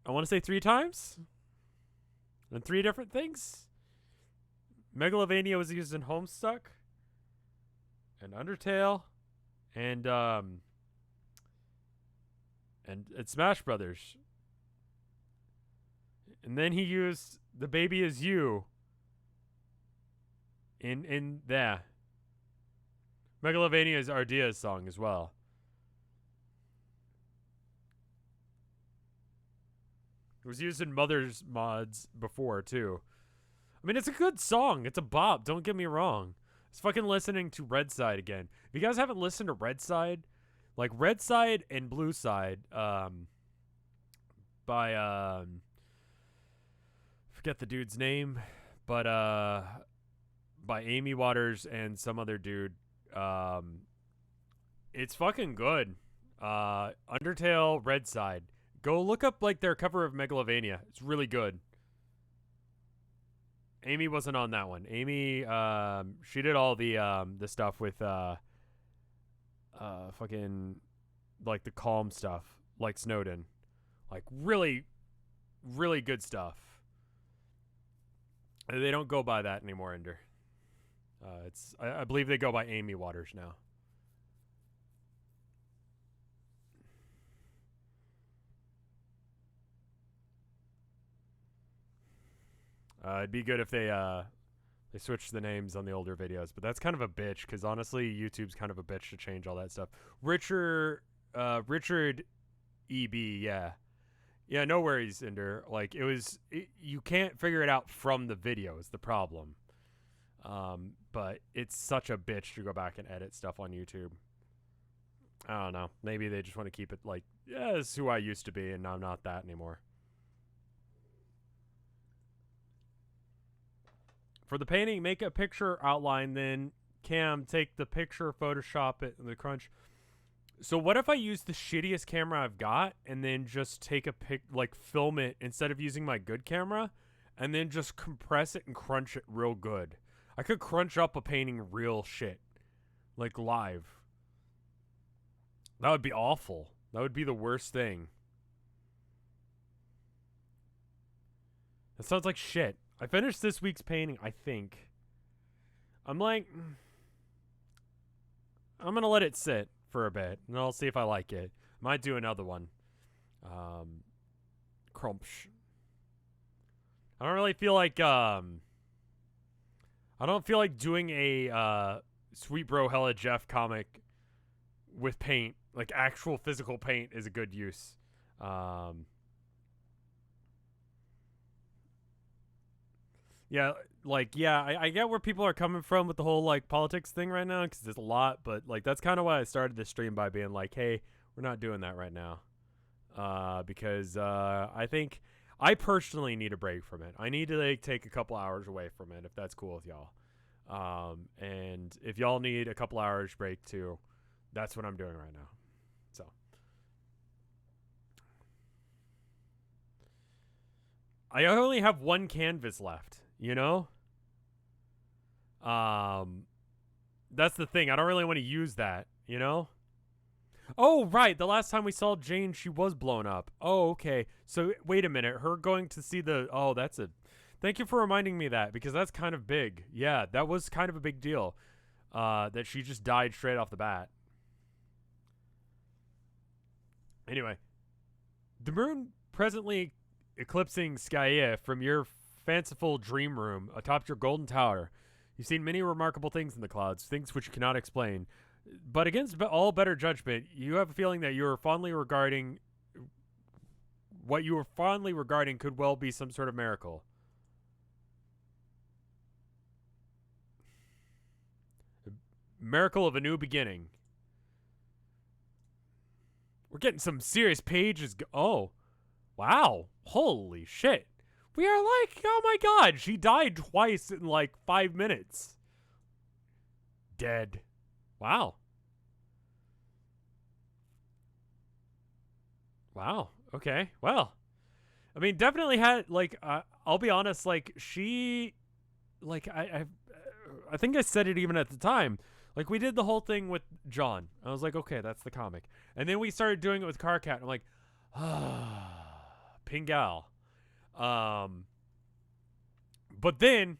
I want to say 3 times? And 3 different things? Megalovania was used in Homestuck. And Undertale. And Smash Brothers. And then he used The Baby Is You in there. Megalovania is Ardia's song as well. It was used in Mother's mods before, too. I mean, it's a good song. It's a bop. Don't get me wrong. It's fucking listening to Red Side again. If you guys haven't listened to Red Side, like Red Side and Blue Side, by, forget the dude's name, but, by Amy Waters and some other dude. It's fucking good. Undertale, Red Side. Go look up like their cover of Megalovania. It's really good. Amy wasn't on that one. Amy, she did all the stuff with fucking like the calm stuff, like Snowden, like really, really good stuff. They don't go by that anymore, Ender. I believe they go by Amy Waters now. It'd be good if they switched the names on the older videos, but that's kind of a bitch because honestly, YouTube's kind of a bitch to change all that stuff. Richard EB, yeah, Yeah, no worries, Ender. Like, you can't figure it out from the video is the problem. But it's such a bitch to go back and edit stuff on YouTube. I don't know. Maybe they just want to keep it like, yeah, this is who I used to be, and I'm not that anymore. For the painting, make a picture outline, then Cam, take the picture, Photoshop it in the crunch. So what if I use the shittiest camera I've got and then just take a like film it instead of using my good camera and then just compress it and crunch it real good? I could crunch up a painting real shit, like live. That would be awful. That would be the worst thing. That sounds like shit. I finished this week's painting, I think. I'm like, I'm going to let it sit for a bit, and I'll see if I like it. Might do another one. Crumpsh. I don't really feel like, I don't feel like doing a, Sweet Bro Hella Jeff comic with paint. Like, actual physical paint is a good use. Yeah, like, yeah, I get where people are coming from with the whole, like, politics thing right now, because there's a lot, but, like, that's kind of why I started this stream by being like, hey, we're not doing that right now. Because, I think I personally need a break from it. I need to, like, take a couple hours away from it, if that's cool with y'all. And if y'all need a couple hours break, too, that's what I'm doing right now. So. I only have one canvas left. You know? That's the thing. I don't really want to use that, you know? Oh, right. The last time we saw Jane, she was blown up. Oh, okay. So, wait a minute. Her going to see the... Oh, that's a... Thank you for reminding me of that, because that's kind of big. Yeah, that was kind of a big deal. That she just died straight off the bat. Anyway. The moon presently eclipsing Skye from your fanciful dream room atop your golden tower. You've seen many remarkable things in the clouds, things which you cannot explain. But against all better judgment, you have a feeling that you are fondly regarding... What you are fondly regarding could well be some sort of miracle. Miracle of a new beginning. We're getting some serious pages. Oh. Wow. Holy shit. We are like, oh my god, she died twice in like 5 minutes. Dead. Wow. Wow. Okay. Well, I mean, definitely had, like, I'll be honest, like, she, like, I think I said it even at the time. Like, we did the whole thing with John. I was like, okay, that's the comic. And then we started doing it with Carcat. And I'm like, Pingal. But then,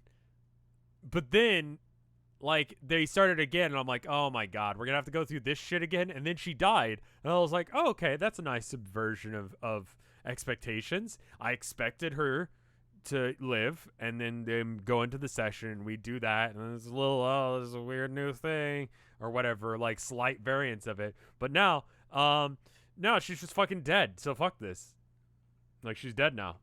like, they started again, and I'm like, oh my god, we're gonna have to go through this shit again. And then she died, and I was like, oh, okay, that's a nice subversion of expectations. I expected her to live, and then them go into the session, and we do that, and it's a little, oh, this is a weird new thing, or whatever, like, slight variants of it. But now, no, she's just fucking dead, so fuck this. Like, she's dead now.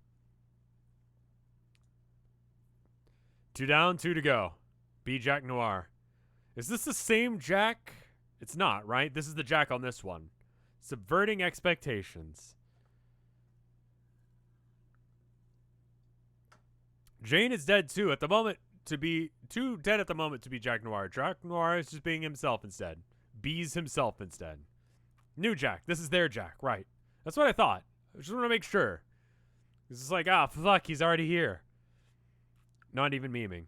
2 down, 2 to go. Be Jack Noir. Is this the same Jack? It's not, right? This is the Jack on this one. Subverting expectations. Jane is dead too at the moment to be dead at the moment to be Jack Noir. Jack Noir is just being himself instead. Bees himself instead. New Jack. This is their Jack, right? That's what I thought. I just want to make sure. It's just like, fuck, he's already here. Not even memeing.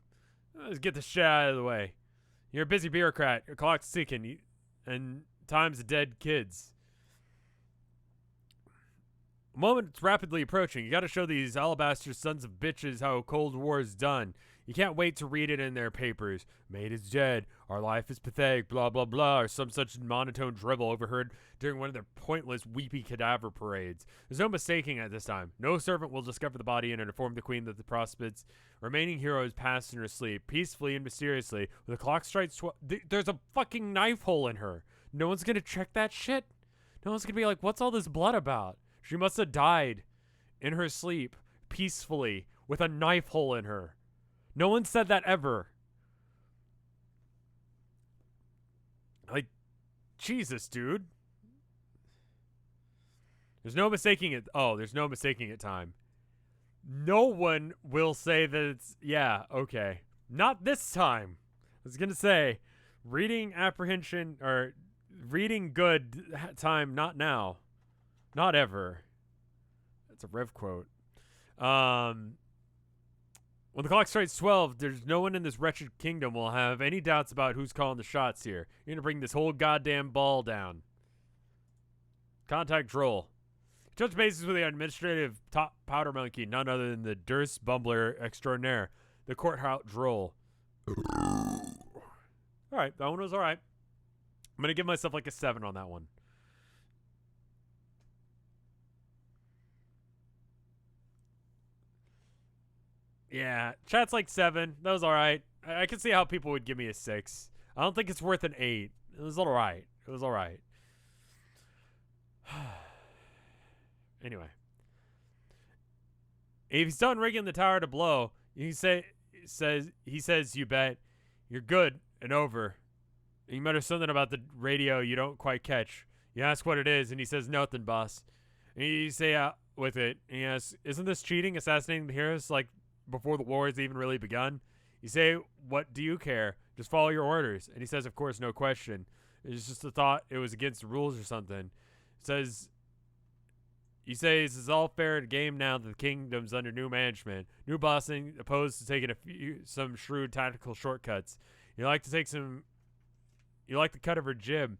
Let's get the shit out of the way. You're a busy bureaucrat. Your clock's ticking, and time's dead kids. A moment's rapidly approaching. You gotta show these alabaster sons of bitches how Cold War is done. You can't wait to read it in their papers. Mate is dead. Our life is pathetic. Blah, blah, blah. Or some such monotone drivel overheard during one of their pointless, weepy cadaver parades. There's no mistaking at this time. No servant will discover the body and inform the queen that the prospects remaining hero is passed in her sleep, peacefully and mysteriously. When the clock strikes there's a fucking knife hole in her. No one's gonna check that shit. No one's gonna be like, what's all this blood about? She must have died in her sleep peacefully with a knife hole in her. No one said that ever. Like, Jesus, dude. There's no mistaking it. Oh, there's no mistaking it time. No one will say that it's, yeah, okay. Not this time. I was going to say, reading apprehension, or reading good time, not now. Not ever. That's a Rev quote. When the clock strikes 12, there's no one in this wretched kingdom will have any doubts about who's calling the shots here. You're going to bring this whole goddamn ball down. Contact Droll. Touch bases with the administrative top powder monkey, none other than the Durst Bumbler extraordinaire, the courthouse Droll. Alright, that one was alright. I'm going to give myself like a 7 on that one. Yeah, chat's like 7. That was alright. I can see how people would give me a 6. I don't think it's worth an 8. It was alright. It was alright. Anyway. If he's done rigging the tower to blow, he says, you bet, you're good and over. You mutter something about the radio you don't quite catch. You ask what it is, and he says, nothing, boss. And you say out with it, and he asks, isn't this cheating, assassinating the heroes, like before the war has even really begun? You say, what do you care? Just follow your orders. And he says, of course, no question. It's just a thought it was against the rules or something. It says, you say this is all fair game now that the kingdom's under new management. New bossing opposed to taking some shrewd tactical shortcuts. You like the cut of her jib.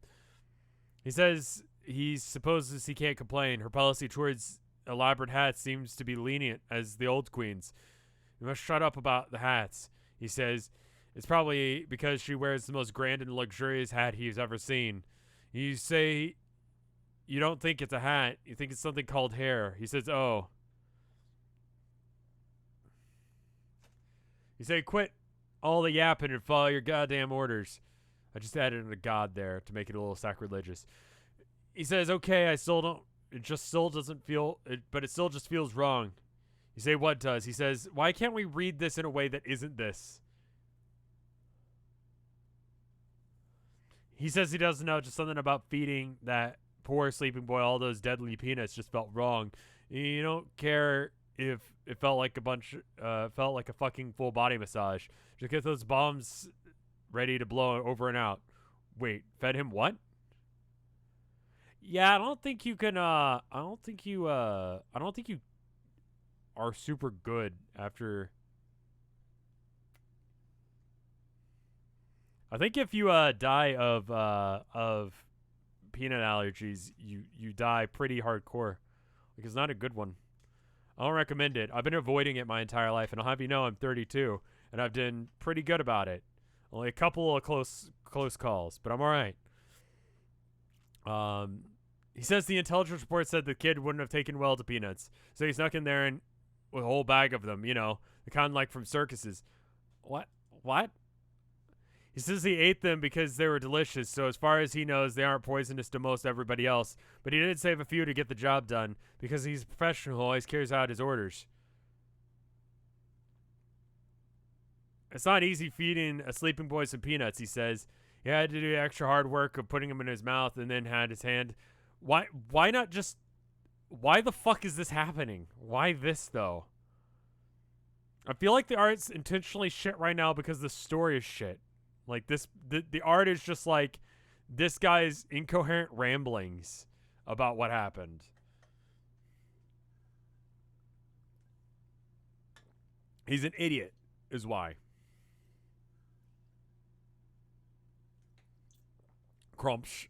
He says he supposes he can't complain. Her policy towards elaborate hats seems to be lenient as the old queen's. You must shut up about the hats. He says it's probably because she wears the most grand and luxurious hat he's ever seen. You say you don't think it's a hat. You think it's something called hair. He says, oh. You say, quit all the yapping and follow your goddamn orders. I just added in a god there to make it a little sacrilegious. He says, okay, I still don't, it just still doesn't feel, but it still just feels wrong. You say, what does? He says, why can't we read this in a way that isn't this? He says he doesn't know, just something about feeding that poor sleeping boy all those deadly peanuts just felt wrong. You don't care if it felt like a fucking full body massage. Just get those bombs ready to blow over and out. Wait, fed him what? Yeah, I don't think you are super good after. I think if you die of peanut allergies, you die pretty hardcore. Like, it's not a good one. I don't recommend it. I've been avoiding it my entire life, and I'll have you know I'm 32, and I've done pretty good about it. Only a couple of close calls, but I'm all right. He says the intelligence report said the kid wouldn't have taken well to peanuts, so he snuck in there and with a whole bag of them, you know, the kind like from circuses. What? He says he ate them because they were delicious, so as far as he knows, they aren't poisonous to most everybody else. But he did save a few to get the job done, because he's a professional who always carries out his orders. It's not easy feeding a sleeping boy some peanuts, he says. He had to do extra hard work of putting them in his mouth and then had his hand. Why not just... Why the fuck is this happening? Why this, though? I feel like the art's intentionally shit right now because the story is shit. Like, the art is just like this guy's incoherent ramblings about what happened. He's an idiot, is why. Crumps.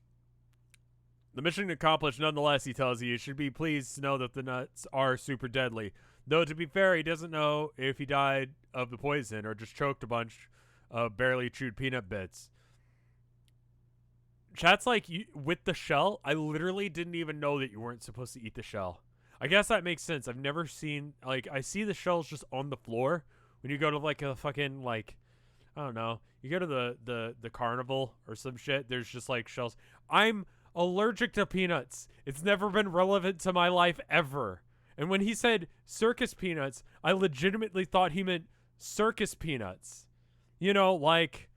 The mission accomplished nonetheless, he tells you. You should be pleased to know that the nuts are super deadly. Though, to be fair, he doesn't know if he died of the poison or just choked a bunch of barely chewed peanut bits. Chat's like, with the shell, I literally didn't even know that you weren't supposed to eat the shell. I guess that makes sense. I've never seen, like, I see the shells just on the floor when you go to, like, a fucking, like, I don't know. You go to the carnival or some shit, there's just, like, shells. I'm allergic to peanuts. It's never been relevant to my life ever. And when he said circus peanuts, I legitimately thought he meant circus peanuts. You know, like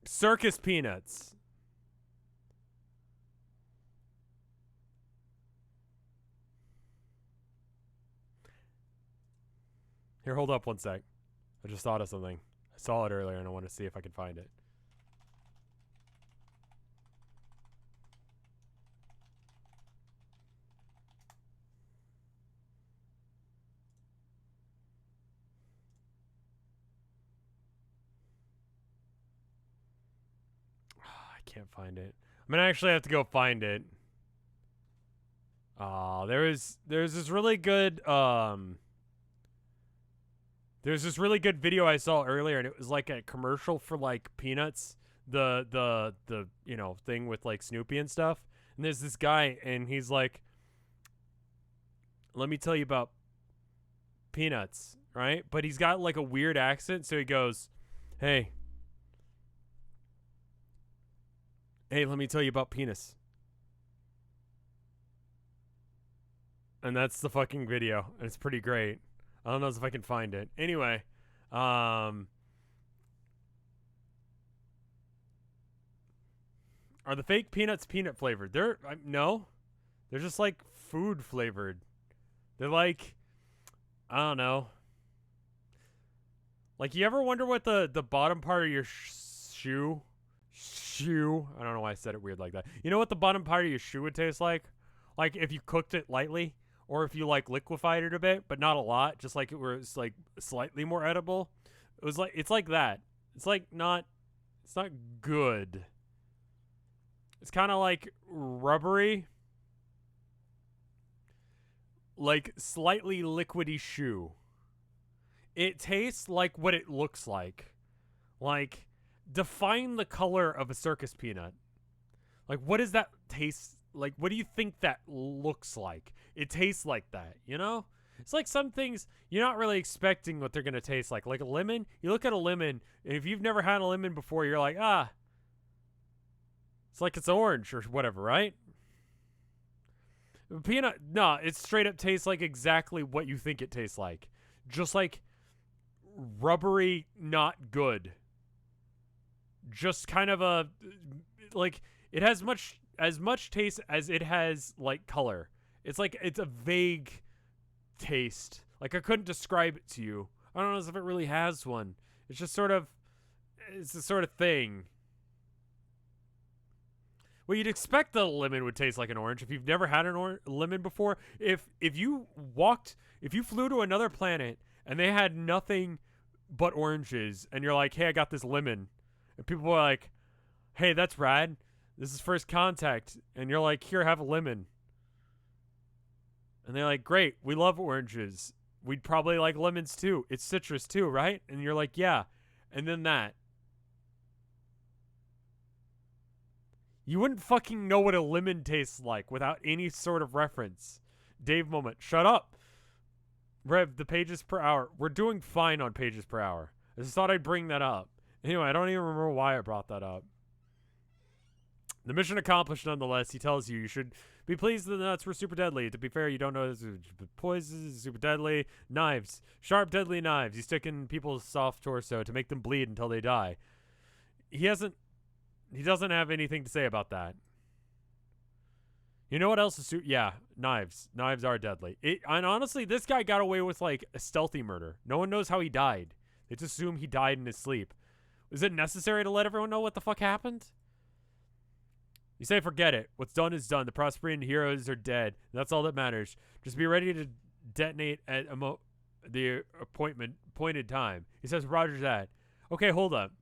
circus peanuts. Here, hold up one sec. I just thought of something. I saw it earlier and I want to see if I can find it. I can't find it. I'm gonna actually have to go find it. There's this really good there's this really good video I saw earlier, and it was like a commercial for like Peanuts, the you know thing with like Snoopy and stuff. And there's this guy, and he's like, "Let me tell you about Peanuts," right? But he's got like a weird accent, so he goes, "Hey, let me tell you about penis." And that's the fucking video, and it's pretty great. I don't know if I can find it. Anyway, are the fake peanuts peanut flavored? They're no, they're just like food flavored. They're like, I don't know. Like, you ever wonder what the bottom part of your shoe? I don't know why I said it weird like that. You know what the bottom part of your shoe would taste like? Like if you cooked it lightly. Or if you like liquefied it a bit, but not a lot, just like it was like slightly more edible. It's like that. It's not good. It's kind of like rubbery, like slightly liquidy shoe. It tastes like what it looks like. Like, define the color of a circus peanut. Like, what does that taste like? What do you think that looks like? It tastes like that, you know? It's like some things you're not really expecting what they're going to taste like. Like a lemon, you look at a lemon, and if you've never had a lemon before, you're like, it's like it's orange or whatever, right? Peanut, no, it straight up tastes like exactly what you think it tastes like. Just like rubbery, not good. Just kind of a, like, it has as much taste as it has, like, color. It's like, it's a vague taste. Like, I couldn't describe it to you. I don't know if it really has one. It's just sort of, it's the sort of thing. Well, you'd expect the lemon would taste like an orange if you've never had an lemon before. If you flew to another planet and they had nothing but oranges, and you're like, hey, I got this lemon. And people are like, hey, that's rad. This is first contact. And you're like, here, have a lemon. And they're like, great, we love oranges. We'd probably like lemons too. It's citrus too, right? And you're like, yeah. And then that. You wouldn't fucking know what a lemon tastes like without any sort of reference. Dave moment. Shut up. Rev, the pages per hour. We're doing fine on pages per hour. I just thought I'd bring that up. Anyway, I don't even remember why I brought that up. The mission accomplished nonetheless. He tells you should be pleased the nuts were super deadly. To be fair, you don't know this poison is super deadly. Knives. Sharp, deadly knives. You stick in people's soft torso to make them bleed until they die. He doesn't have anything to say about that. You know what else is yeah, knives. Knives are deadly. And honestly, this guy got away with like a stealthy murder. No one knows how he died. They just assume he died in his sleep. Is it necessary to let everyone know what the fuck happened? You say forget it. What's done is done. The Prosperian heroes are dead. That's all that matters. Just be ready to detonate at the appointed time. He says, Roger that. Okay, hold up.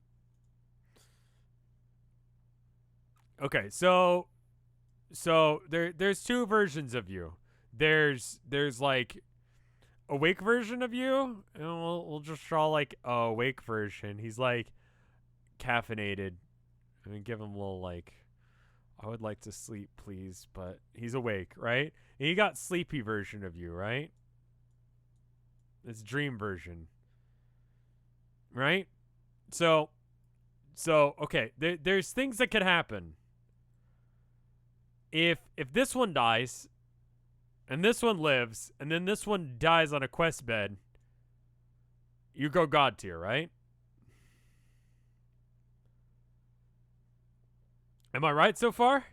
Okay, so there's two versions of you. There's like awake version of you, and we'll just draw like a awake version. He's like caffeinated. I mean, give him a little like, I would like to sleep, please, but he's awake, right? And you got sleepy version of you, right? It's dream version, right? So So, okay, there's things that could happen. If this one dies, and this one lives, and then this one dies on a quest bed, you go God tier, right? Am I right so far?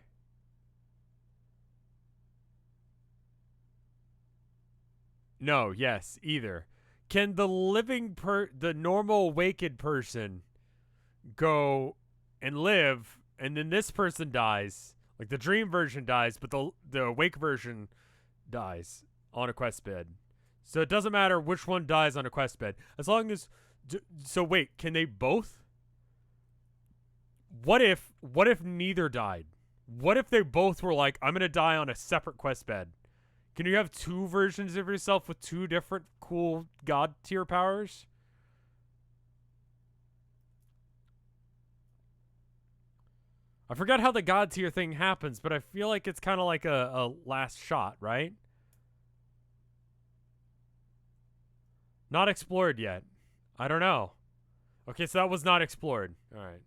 No, yes, either. Can the the normal awakened person go and live, and then this person dies, like the dream version dies, but the awake version dies on a quest bed. So it doesn't matter which one dies on a quest bed, as long as. So wait, can they both? What if neither died? What if they both were like, I'm gonna die on a separate quest bed? Can you have two versions of yourself with two different cool god tier powers? I forgot how the god tier thing happens, but I feel like it's kind of like a last shot, right? Not explored yet. I don't know. Okay, so that was not explored. All right.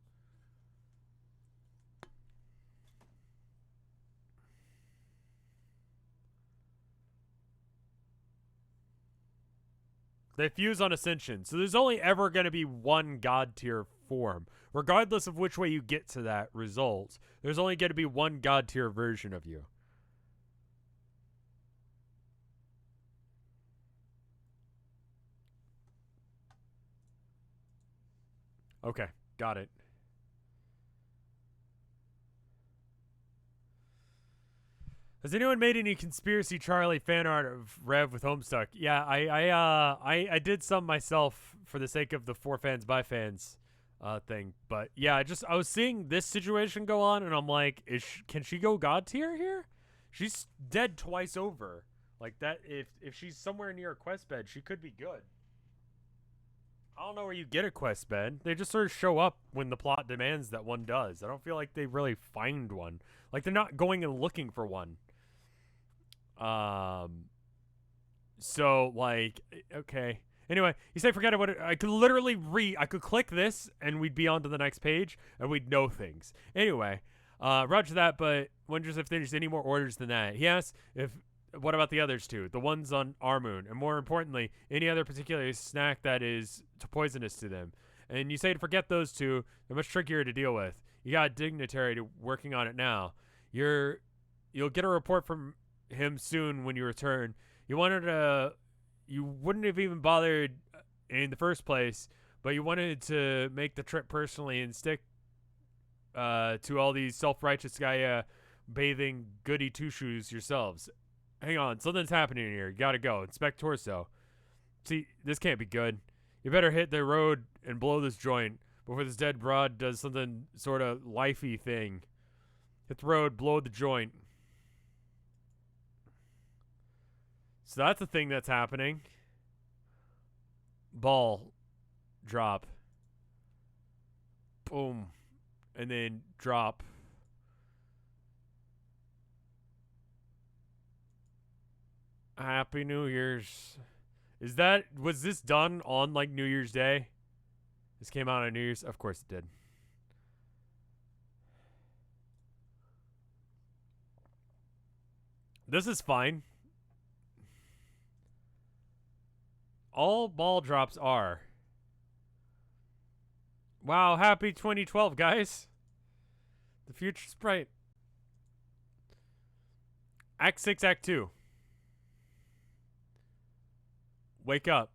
They fuse on Ascension, so there's only ever going to be one god tier form. Regardless of which way you get to that result, there's only going to be one god tier version of you. Okay, got it. Has anyone made any conspiracy Charlie fan art of Rev with Homestuck? Yeah, I did some myself for the sake of the for fans by fans thing. But yeah, I was seeing this situation go on, and I'm like, can she go god tier here? She's dead twice over. Like that, if she's somewhere near a quest bed, she could be good. I don't know where you get a quest bed. They just sort of show up when the plot demands that one does. I don't feel like they really find one. Like they're not going and looking for one. So like, okay. Anyway, you say forget about it. I could literally I could click this and we'd be on to the next page and we'd know things. Anyway, roger that, but wonders if there's any more orders than that. He asks what about the others two? The ones on our moon, and more importantly, any other particular snack that is poisonous to them. And you say to forget those two, they're much trickier to deal with. You got a dignitary working on it now. You'll get a report from him soon when you return. You wouldn't have even bothered in the first place, but you wanted to make the trip personally and stick to all these self-righteous guy bathing goody two-shoes yourselves. Hang on, something's happening here. You gotta go. Inspect torso. See, this can't be good. You better hit the road and blow this joint before this dead broad does something sort of lifey thing. Hit the road, blow the joint. So that's the thing that's happening. Ball. Drop. Boom. And then drop. Happy New Year's. Was this done on like New Year's Day? This came out on New Year's? Of course it did. This is fine. All ball drops are. Wow, happy 2012, guys. The future's bright. Act 6, Act 2. Wake up.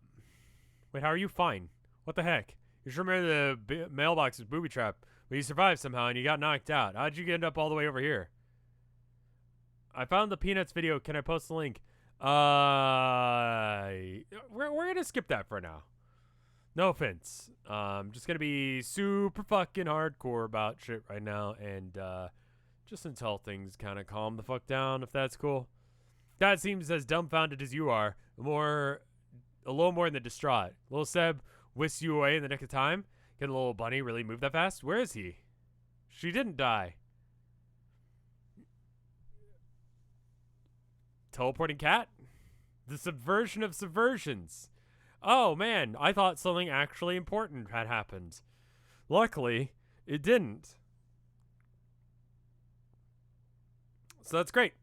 Wait, how are you fine? What the heck? You just remember the mailbox was booby trapped, but you survived somehow and you got knocked out. How'd you end up all the way over here? I found the Peanuts video. Can I post the link? We're gonna skip that for now. No offense. Just gonna be super fucking hardcore about shit right now, and just until things kind of calm the fuck down, if that's cool. That seems as dumbfounded as you are. A little more than distraught. Little Seb whisks you away in the nick of time. Can a little bunny really move that fast? Where is he? She didn't die. Teleporting cat? The subversion of subversions. Oh man, I thought something actually important had happened. Luckily, It didn't. So that's great.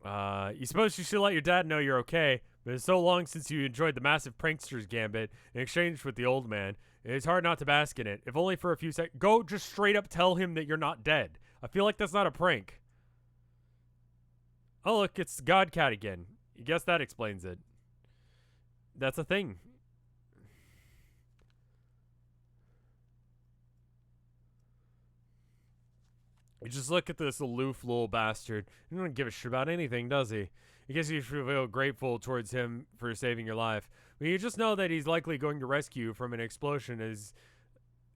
You suppose you should let your dad know you're okay, but it's so long since you enjoyed the massive prankster's gambit in exchange with the old man. It's hard not to bask in it, if only for a few seconds. Go just straight up tell him that you're not dead. I feel like that's not a prank. Oh, look, it's Godcat again. I guess that explains it. That's a thing. You just look at this aloof little bastard. He doesn't give a shit about anything, does he? I guess you should feel grateful towards him for saving your life. But you just know that he's likely going to rescue you from an explosion as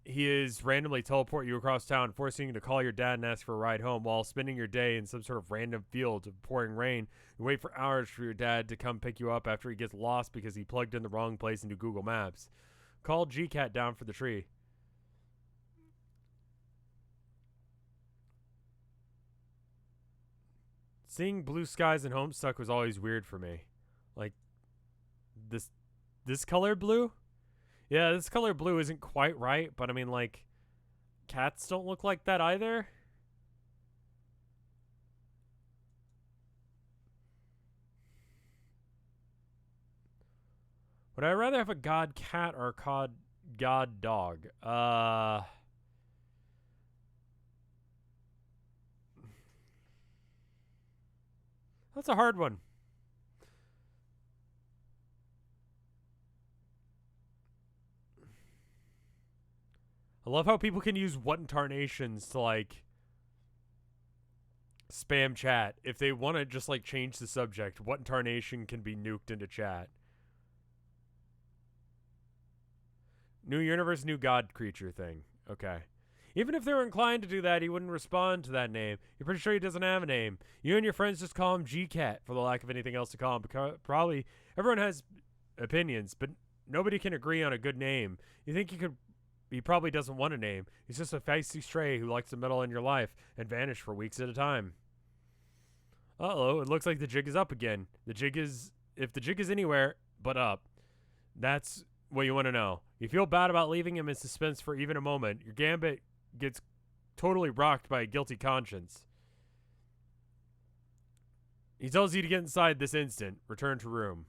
he is randomly teleport you across town, forcing you to call your dad and ask for a ride home while spending your day in some sort of random field of pouring rain. You wait for hours for your dad to come pick you up after he gets lost because he plugged in the wrong place into Google Maps. Call GCat down for the tree. Seeing blue skies and Homestuck was always weird for me. Like, this color blue? Yeah, this color blue isn't quite right, but I mean, like, cats don't look like that either. Would I rather have a god cat or a god dog? That's a hard one. I love how people can use what incarnations to, like, spam chat. If they want to just, like, change the subject, what incarnation can be nuked into chat? New universe, new god creature thing. Okay. Even if they were inclined to do that, he wouldn't respond to that name. You're pretty sure he doesn't have a name. You and your friends just call him GCat for the lack of anything else to call him. Because probably everyone has opinions, but nobody can agree on a good name. You think he probably doesn't want a name. He's just a feisty stray who likes to meddle in your life and vanish for weeks at a time. Uh-oh, it looks like the jig is up again. If the jig is anywhere but up, that's what you want to know. You feel bad about leaving him in suspense for even a moment. Your gambit gets totally rocked by a guilty conscience. He tells you to get inside this instant. Return to room.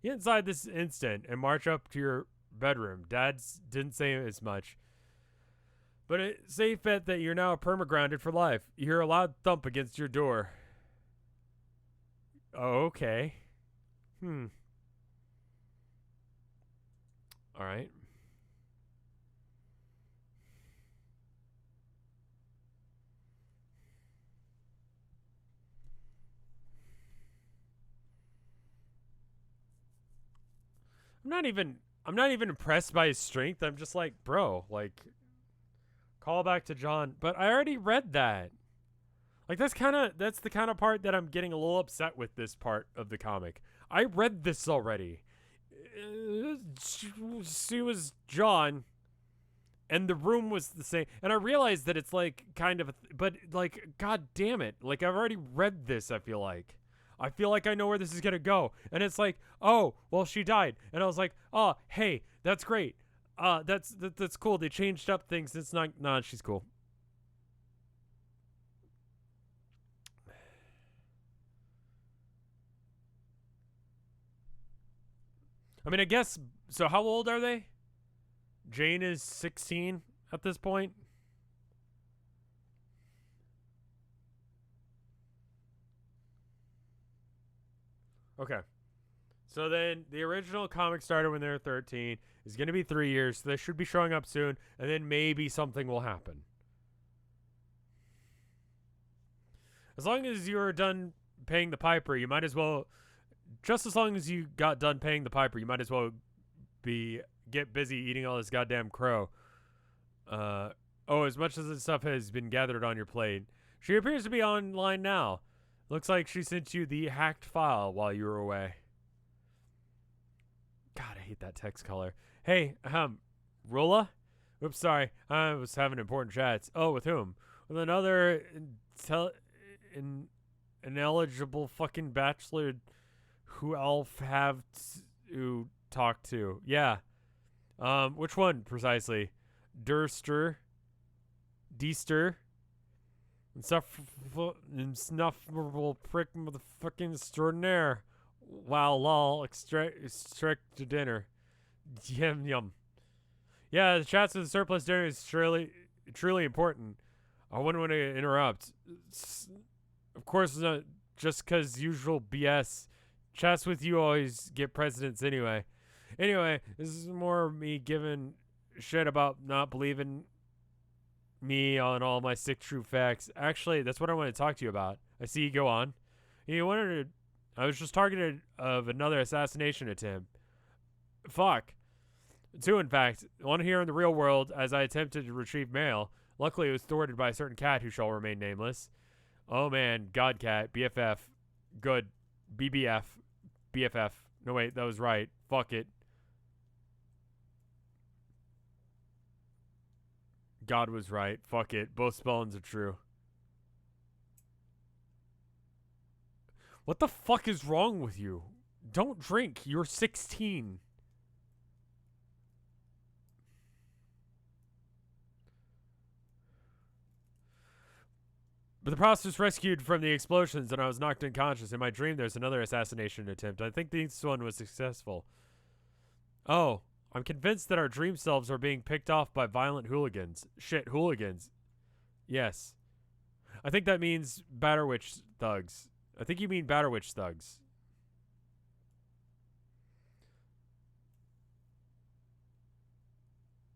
Get inside this instant and march up to your bedroom. Dad's didn't say as much, but it's safe bet that you're now perma-grounded for life. You hear a loud thump against your door. Oh, okay. All right. I'm not even impressed by his strength. I'm just like, bro, like, call back to John. But I already read that. Like, that's the kind of part that I'm getting a little upset with this part of the comic. I read this already. She was John, and the room was the same. And I realized that it's like kind of, but like, god damn it. Like, I've already read this, I feel like. I know where this is going to go. And it's like, oh, well, she died. And I was like, oh, hey, that's great. That's cool. They changed up things. It's not, nah, she's cool. I mean, I guess, so how old are they? Jane is 16 at this point. Okay. So then the original comic started when they were 13. It's going to be 3 years. So they should be showing up soon. And then maybe something will happen. As long as you're done paying the piper, you might as well... Just as long as you got done paying the piper, you might as well get busy eating all this goddamn crow. As much as this stuff has been gathered on your plate. She appears to be online now. Looks like she sent you the hacked file while you were away. God, I hate that text color. Hey, Rula? Oops, sorry. I was having important chats. Oh, with whom? With another ineligible fucking bachelor who I'll have to talk to. Yeah. Which one precisely? Durster, Deester, insufferable prick motherfucking extraordinaire. Wow, lol, extract to dinner. Yum yum. Yeah, the chats with the surplus dinner is truly important. I wouldn't want to interrupt. Of course, not just because usual BS. Chats with you always get precedence anyway. Anyway, this is more me giving shit about not believing me on all my sick true facts. Actually, that's what I want to talk to you about. I see you go on. You wanted to, I was just targeted of another assassination attempt. Fuck. Two, in fact. One here in the real world as I attempted to retrieve mail. Luckily, it was thwarted by a certain cat who shall remain nameless. Oh man, God cat, BFF. Good. BBF. BFF. No, wait, that was right. Fuck it. God was right. Fuck it. Both spellings are true. What the fuck is wrong with you? Don't drink. You're 16. But the process rescued from the explosions and I was knocked unconscious. In my dream, there's another assassination attempt. I think this one was successful. Oh, I'm convinced that our dream selves are being picked off by violent hooligans. Shit, hooligans. Yes. I think that means Batterwitch thugs. I think you mean Batterwitch thugs.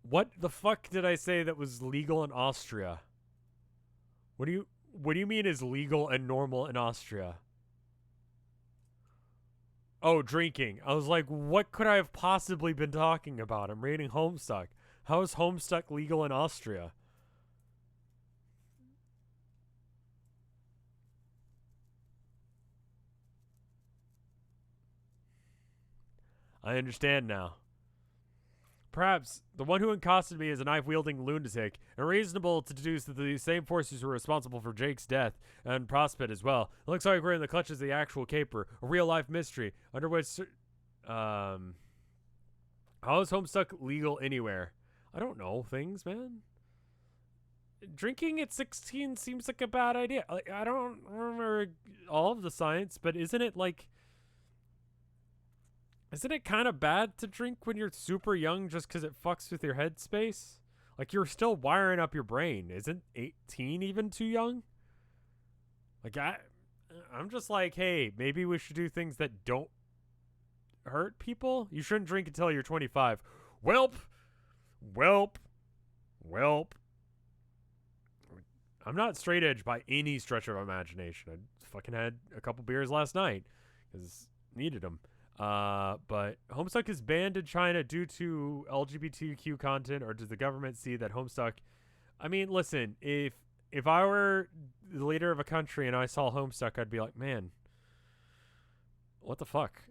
What the fuck did I say that was legal in Austria? What do you mean is legal and normal in Austria? Oh, drinking. I was like, what could I have possibly been talking about? I'm reading Homestuck. How is Homestuck legal in Austria? I understand now. Perhaps the one who accosted me is a knife-wielding lunatic, and reasonable to deduce that the same forces were responsible for Jake's death and Prospect as well. It looks like we're in the clutches of the actual caper, a real-life mystery under which. How is Homestuck legal anywhere? I don't know things, man. Drinking at 16 seems like a bad idea. Like, I don't remember all of the science, but isn't it like? Isn't it kind of bad to drink when you're super young just because it fucks with your headspace? Like, you're still wiring up your brain. Isn't 18 even too young? Like, I'm just like, hey, maybe we should do things that don't hurt people. You shouldn't drink until you're 25. Welp. I'm not straight edge by any stretch of imagination. I fucking had a couple beers last night because needed them. But Homestuck is banned in China due to LGBTQ content, or does the government see that Homestuck? I mean, listen, if I were the leader of a country and I saw Homestuck, I'd be like, man, what the fuck?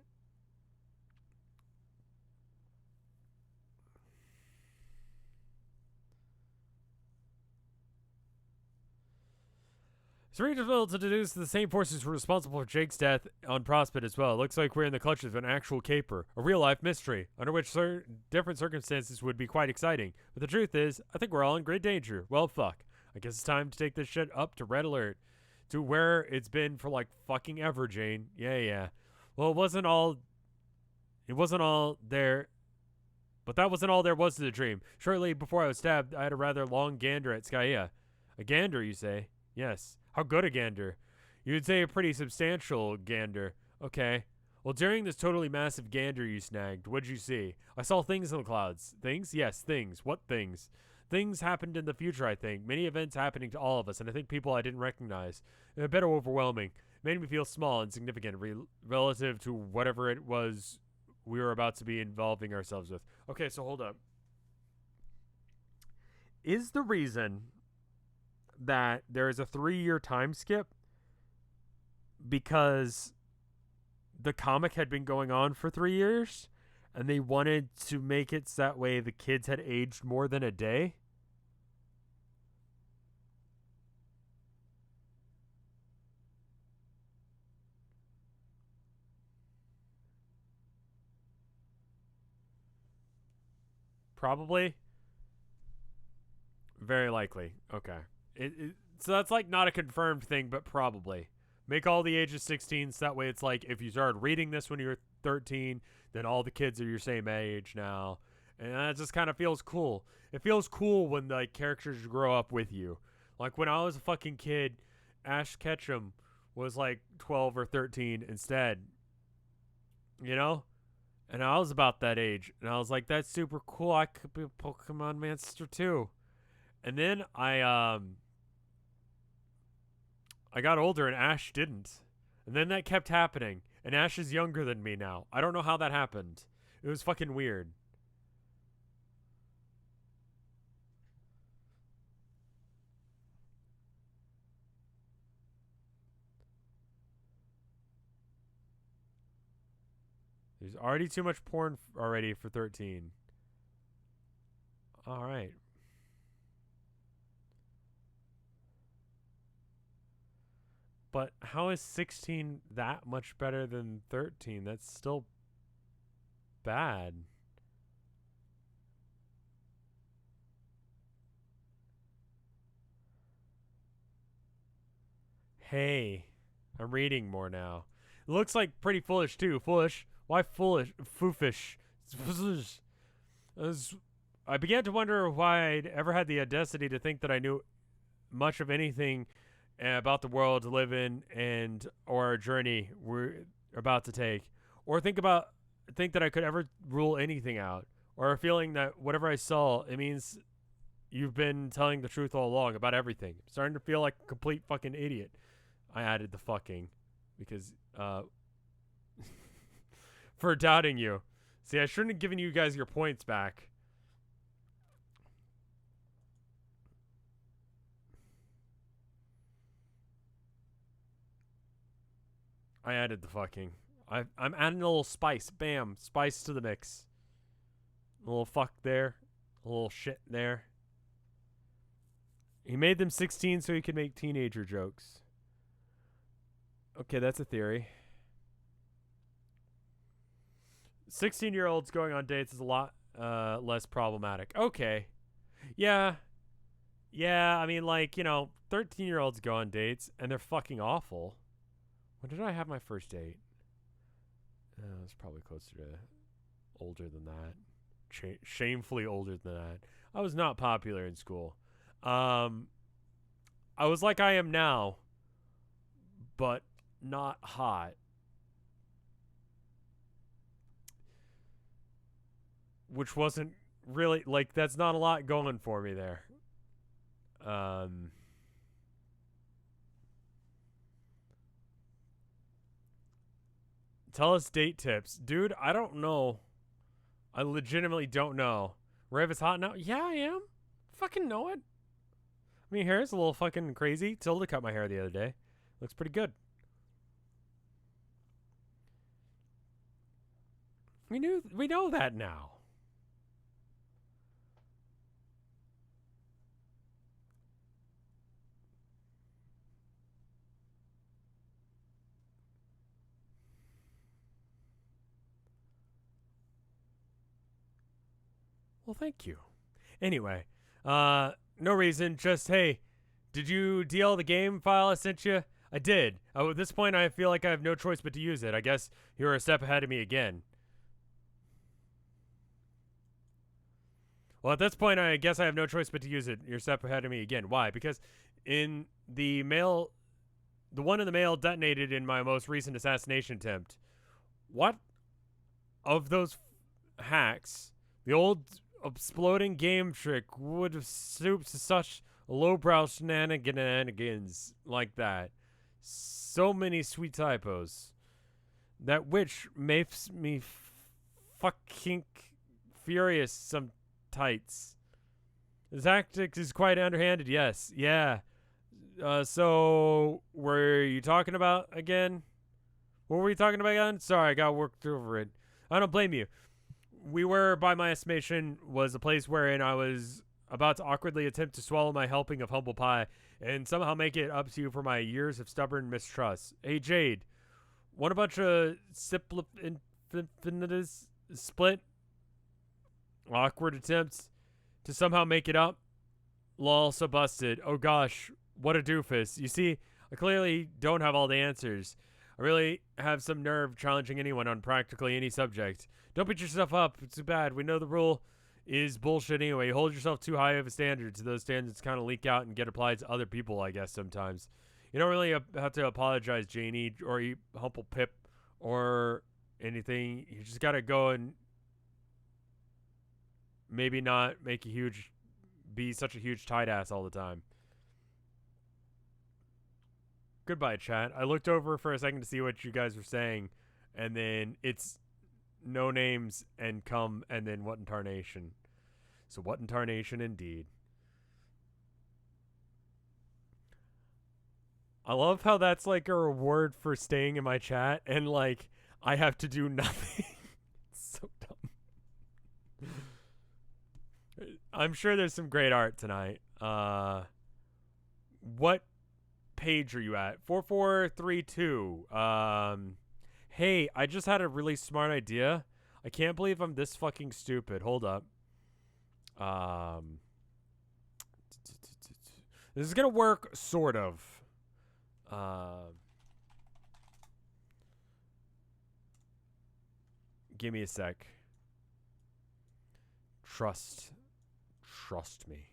It's reasonable to deduce the same forces were responsible for Jake's death on Prospect as well. It looks like we're in the clutches of an actual caper, a real-life mystery, under which different circumstances would be quite exciting. But the truth is, I think we're all in great danger. Well, fuck. I guess it's time to take this shit up to red alert. To where it's been for like fucking ever, Jane. Yeah. Well, it wasn't all there. But that wasn't all there was to the dream. Shortly before I was stabbed, I had a rather long gander at Skya. A gander, you say? Yes. How good a gander? You'd say a pretty substantial gander. Okay. Well, during this totally massive gander you snagged, what'd you see? I saw things in the clouds. Things? Yes, things. What things? Things happened in the future, I think. Many events happening to all of us, and I think people I didn't recognize. A bit overwhelming. It made me feel small and insignificant relative to whatever it was we were about to be involving ourselves with. Okay, so hold up. Is the reason that there is a 3-year time skip because the comic had been going on for 3 years and they wanted to make it so that way the kids had aged more than a day? Probably. Very likely. Okay. So that's like not a confirmed thing, but probably. Make all the ages 16, so that way it's like if you started reading this when you were 13, then all the kids are your same age now. And that just kind of feels cool. It feels cool when like characters grow up with you. Like when I was a fucking kid, Ash Ketchum was like 12 or 13 instead. You know? And I was about that age. And I was like, that's super cool. I could be a Pokemon Master too. And then I got older and Ash didn't. And then that kept happening. And Ash is younger than me now. I don't know how that happened. It was fucking weird. There's already too much porn already for 13. All right. But how is 16 that much better than 13? That's still bad. Hey, I'm reading more now. It looks like pretty foolish too. Foolish. Why foolish? Foofish. I began to wonder why I'd ever had the audacity to think that I knew much of anything about the world to live in and or our journey we're about to take, or think that I could ever rule anything out, or a feeling that whatever I saw, it means you've been telling the truth all along about everything. I'm starting to feel like a complete fucking idiot. I added the fucking because for doubting you. See, I shouldn't have given you guys your points back. I added the fucking. I'm adding a little spice. Bam. Spice to the mix. A little fuck there. A little shit there. He made them 16 so he could make teenager jokes. Okay, that's a theory. 16-year-olds going on dates is a lot less problematic. Okay. Yeah. Yeah, I mean, like, 13-year-olds go on dates, and they're fucking awful. When did I have my first date? I was probably closer to older than that. Shamefully older than that. I was not popular in school. I was like I am now, but not hot. Which wasn't really, like, that's not a lot going for me there. Tell us date tips. Dude, I don't know. I legitimately don't know. Rev is hot now? Yeah, I am. Fucking know it. I mean, hair is a little fucking crazy. Tilda cut my hair the other day. Looks pretty good. We know that now. Well, thank you. Anyway, no reason. Just, hey, did you DL the game file I sent you? I did. At this point, I feel like I have no choice but to use it. I guess you're a step ahead of me again. Well, at this point, I guess I have no choice but to use it. You're a step ahead of me again. Why? Because in the mail, the one in the mail detonated in my most recent assassination attempt. What of those hacks, the old exploding game trick would have stooped to such lowbrow shenanigans like that? So many sweet typos. That which makes me fucking furious some tights. The tactics is quite underhanded, yes. Yeah. So, were you talking about again? What were you talking about again? Sorry, I got worked over it. I don't blame you. We were, by my estimation, was a place wherein I was about to awkwardly attempt to swallow my helping of humble pie and somehow make it up to you for my years of stubborn mistrust. Hey, Jade, want a bunch of split Awkward attempts to somehow make it up. Lol, so busted. Oh gosh, what a doofus. You see, I clearly don't have all the answers. I really have some nerve challenging anyone on practically any subject. Don't beat yourself up. It's too bad. We know the rule is bullshit anyway. You hold yourself too high of a standard, so those standards kind of leak out and get applied to other people, I guess, sometimes. You don't really have to apologize, Janie, or you humble Pip, or anything. You just gotta go and maybe not be such a huge tight ass all the time. Goodbye, chat. I looked over for a second to see what you guys were saying, and then it's no names and come, and then what in tarnation. So what in tarnation indeed. I love how that's like a reward for staying in my chat, and like I have to do nothing. It's so dumb. I'm sure there's some great art tonight. What page are you at? 4432. Hey, I just had a really smart idea. I can't believe I'm this fucking stupid. Hold up. This is gonna work, sort of. Give me a sec. Trust me.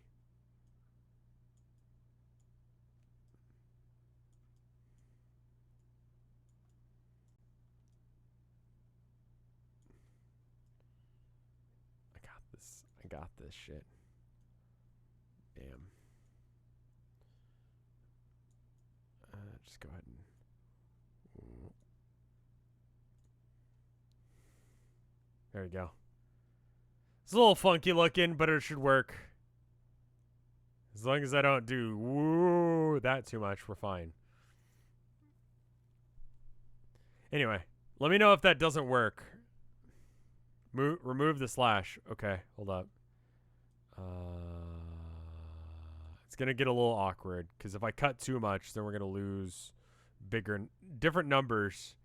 I got this shit. Damn. Just go ahead and... There we go. It's a little funky looking, but it should work. As long as I don't do woo that too much, we're fine. Anyway, let me know if that doesn't work. Remove the slash. Okay, hold up. It's gonna get a little awkward because if I cut too much, then we're gonna lose different numbers.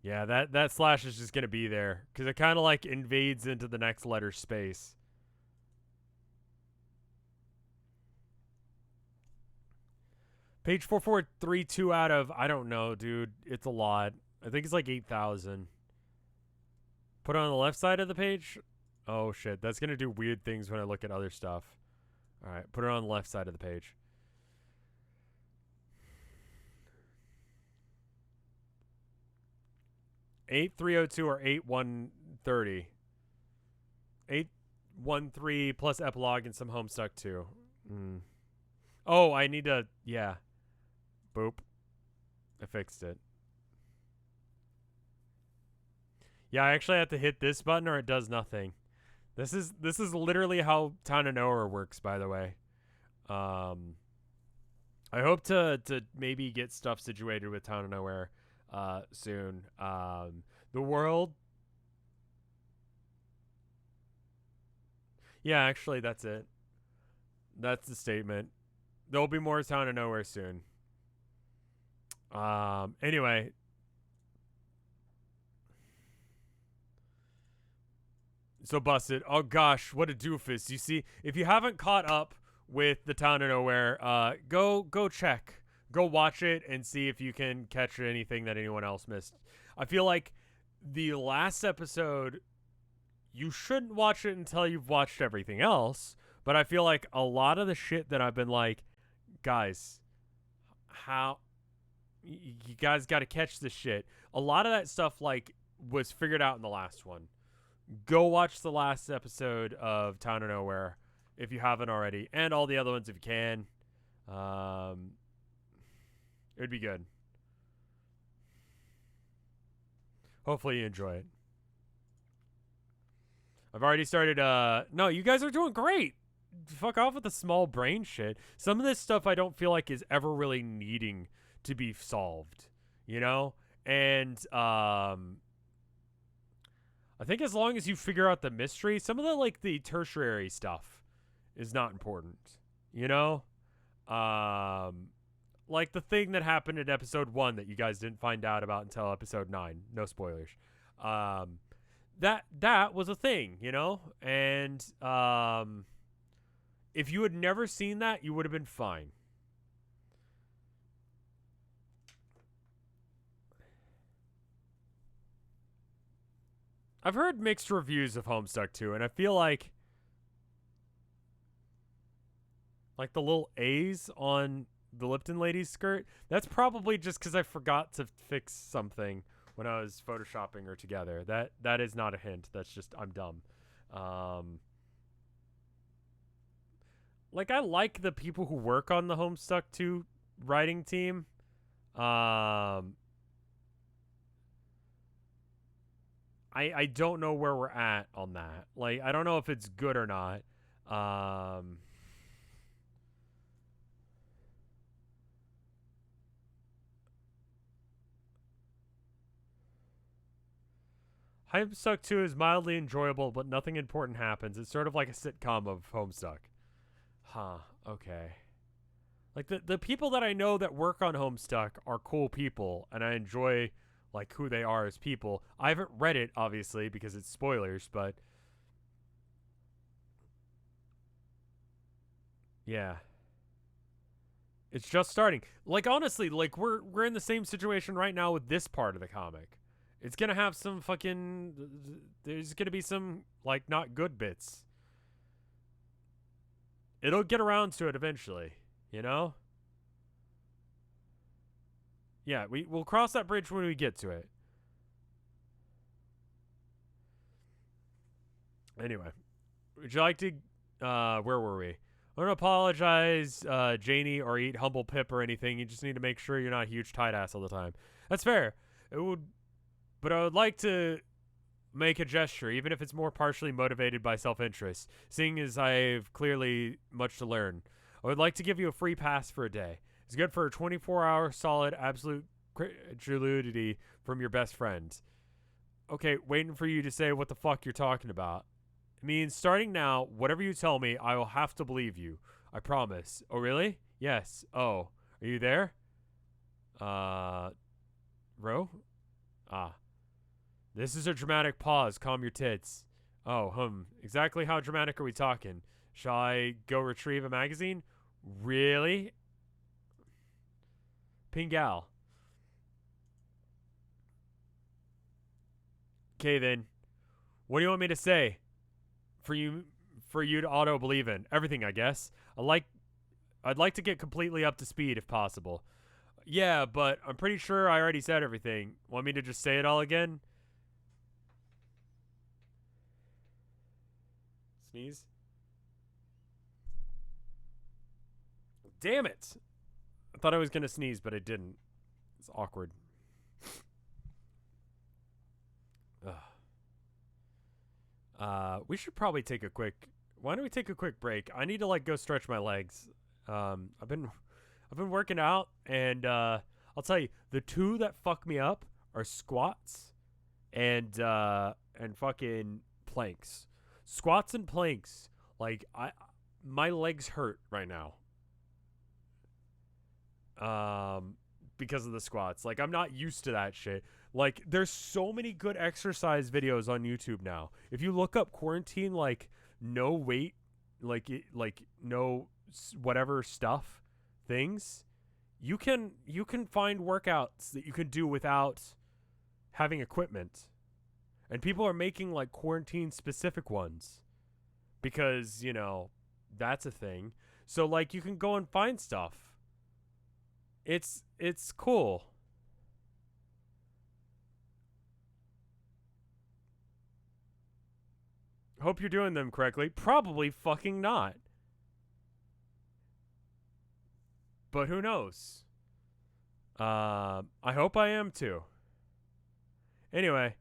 Yeah, that slash is just gonna be there because it kind of like invades into the next letter space. Page 4432 out of, I don't know, dude. It's a lot. I think it's like 8,000. Put it on the left side of the page. Oh, shit. That's going to do weird things when I look at other stuff. All right. Put it on the left side of the page. $8,302 or $8,130. 813 plus epilogue and some Homestuck too. Oh, I need to, yeah. Boop. I fixed it. Yeah, I actually have to hit this button or it does nothing. This is literally how Town of Nowhere works, by the way. I hope to maybe get stuff situated with Town of Nowhere soon. The world. Yeah, actually that's it. That's the statement. There'll be more Town of Nowhere soon. Anyway. So busted. Oh gosh, what a doofus. You see, if you haven't caught up with the Town of Nowhere, go check. Go watch it and see if you can catch anything that anyone else missed. I feel like the last episode, you shouldn't watch it until you've watched everything else. But I feel like a lot of the shit that I've been like, guys, how you guys got to catch this shit. A lot of that stuff like was figured out in the last one. Go watch the last episode of Town of Nowhere if you haven't already, and all the other ones if you can. It would be good. Hopefully you enjoy it. I've already started. No, you guys are doing great. Fuck off with the small brain shit. Some of this stuff I don't feel like is ever really needing to be solved, you know? And I think as long as you figure out the mystery, some of the like the tertiary stuff is not important, you know? like the thing that happened in episode 1 that you guys didn't find out about until episode 9. No spoilers. That was a thing, you know? And if you had never seen that, you would have been fine. I've heard mixed reviews of Homestuck 2, and I feel like the little A's on the Lipton lady's skirt, that's probably just because I forgot to fix something when I was photoshopping her together. That is not a hint. That's just I'm dumb. Like, I like the people who work on the Homestuck 2 writing team. I don't know where we're at on that. Like, I don't know if it's good or not. Homestuck 2 is mildly enjoyable, but nothing important happens. It's sort of like a sitcom of Homestuck. Huh, okay. Like, the people that I know that work on Homestuck are cool people, and I enjoy, like, who they are as people. I haven't read it, obviously, because it's spoilers, but yeah. It's just starting. Like, honestly, like, we're in the same situation right now with this part of the comic. It's gonna have some fucking... There's gonna be some, like, not good bits. It'll get around to it eventually, you know? Yeah, we'll cross that bridge when we get to it. Anyway, would you like to... where were we? I don't apologize, Janie, or eat humble pip or anything. You just need to make sure you're not a huge tight ass all the time. That's fair. But I would like to make a gesture, even if it's more partially motivated by self-interest, seeing as I've clearly much to learn. I would like to give you a free pass for a day. It's good for a 24-hour solid absolute credulity from your best friend. Okay, waiting for you to say what the fuck you're talking about. It means starting now, whatever you tell me, I will have to believe you. I promise. Oh, really? Yes. Oh, are you there? Ro? Ah. This is a dramatic pause. Calm your tits. Oh, exactly how dramatic are we talking? Shall I go retrieve a magazine? Really? Pingal. Okay, then. What do you want me to say? For you to auto-believe in? Everything, I guess. I'd like to get completely up to speed if possible. Yeah, but I'm pretty sure I already said everything. Want me to just say it all again? Sneeze. Damn it! I thought I was gonna sneeze, but I didn't. It's awkward. We should probably take a quick... Why don't we take a quick break? I need to, like, go stretch my legs. I've been working out, and I'll tell you, the two that fuck me up are squats and fucking planks. Squats and planks, like, my legs hurt right now. Because of the squats. Like, I'm not used to that shit. Like, there's so many good exercise videos on YouTube now. If you look up quarantine, like, no weight, like no whatever stuff, things, you can find workouts that you can do without having equipment. And people are making, like, quarantine specific ones because, you know, that's a thing. So, like, you can go and find stuff. It's cool. Hope you're doing them correctly. Probably fucking not. But who knows? I hope I am too. Anyway.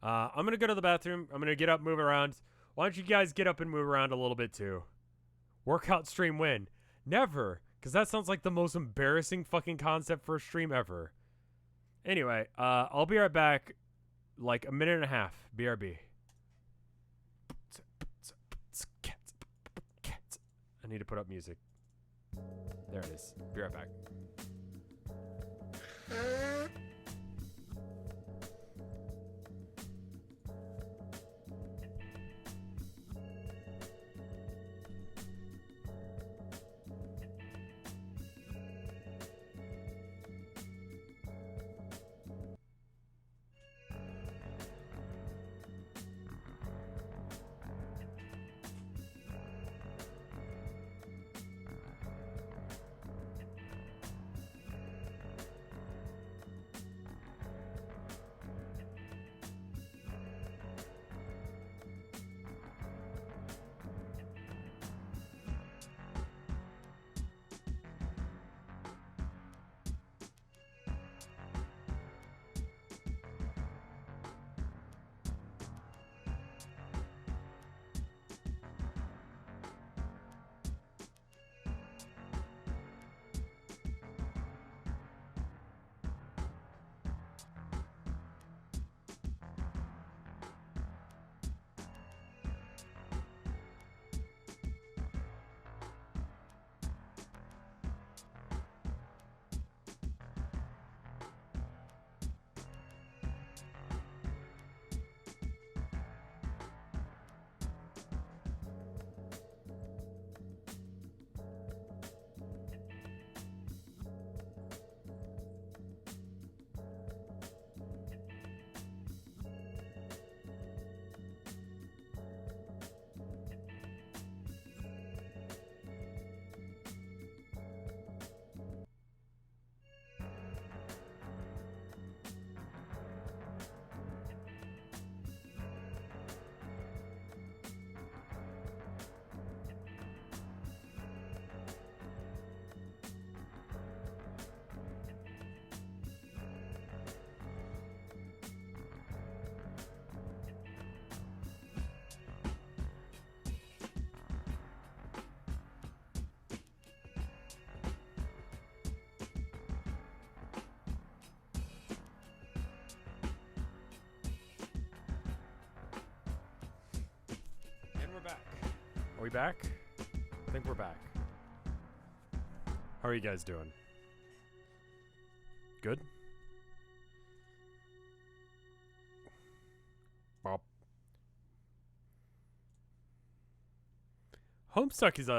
I'm going to go to the bathroom. I'm going to get up, move around. Why don't you guys get up and move around a little bit too? Workout stream win. Never. Because that sounds like the most embarrassing fucking concept for a stream ever. Anyway, I'll be right back. Like a minute and a half. BRB. I need to put up music. There it is. Be right back. Are we back? I think we're back. How are you guys doing? Good? Bob. Homestuck is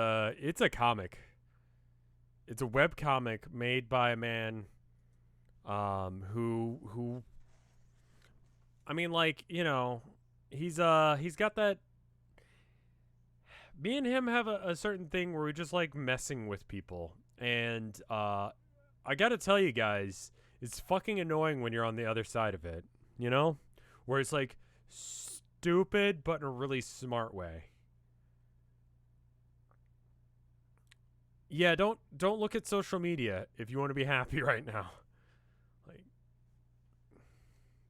it's a comic. It's a web comic made by a man who I mean, like, you know, he's got that. Me and him have a certain thing where we just like messing with people. And I gotta tell you guys, it's fucking annoying when you're on the other side of it, you know? Where it's like stupid, but in a really smart way. Yeah, don't look at social media if you want to be happy right now. Like,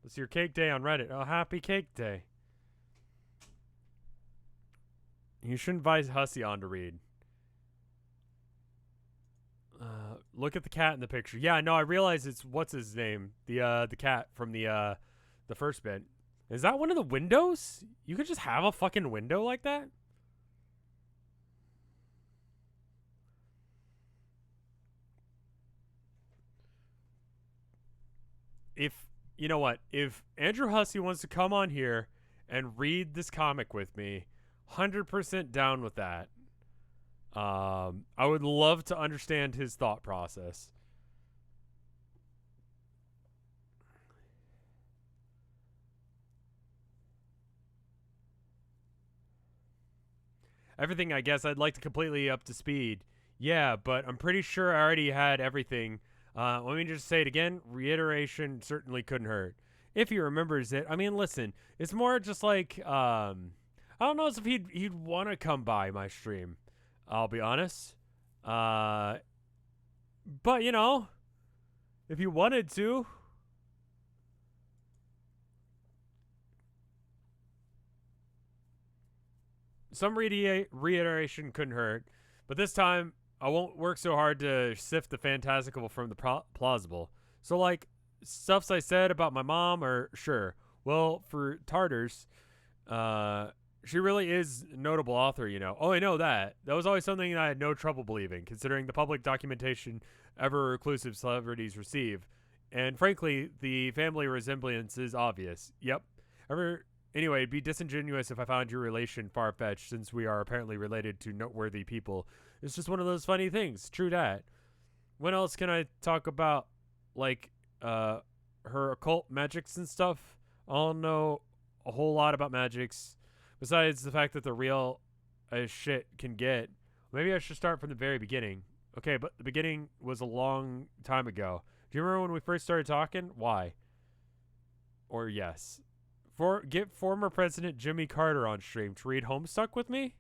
it's your cake day on Reddit. Oh, happy cake day. You shouldn't invite Hussy on to read. Look at the cat in the picture. Yeah, no, I realize it's what's his name, the cat from the first bit. Is that one of the windows? You could just have a fucking window like that? If you know what, if Andrew Hussey wants to come on here and read this comic with me, 100% down with that. I would love to understand his thought process. Everything, I guess, I'd like to completely up to speed. Yeah, but I'm pretty sure I already had everything. Let me just say it again. Reiteration certainly couldn't hurt. If he remembers it. I mean, listen, it's more just like, I don't know if he'd want to come by my stream. I'll be honest. But, you know, if you wanted to. Some reiteration couldn't hurt. But this time, I won't work so hard to sift the fantastical from the plausible. So, like, stuffs I said about my mom are sure. Well, for Tartars, She really is a notable author, you know. Oh, I know that. That was always something that I had no trouble believing, considering the public documentation ever reclusive celebrities receive. And frankly, the family resemblance is obvious. Yep. Anyway, it'd be disingenuous if I found your relation far-fetched, since we are apparently related to noteworthy people. It's just one of those funny things. True that. What else can I talk about? Like, her occult magics and stuff? I don't know a whole lot about magics, besides the fact that they're real as shit can get. Maybe I should start from the very beginning. Okay, but the beginning was a long time ago. Do you remember when we first started talking? Why? Or yes. Get former President Jimmy Carter on stream to read Homestuck with me?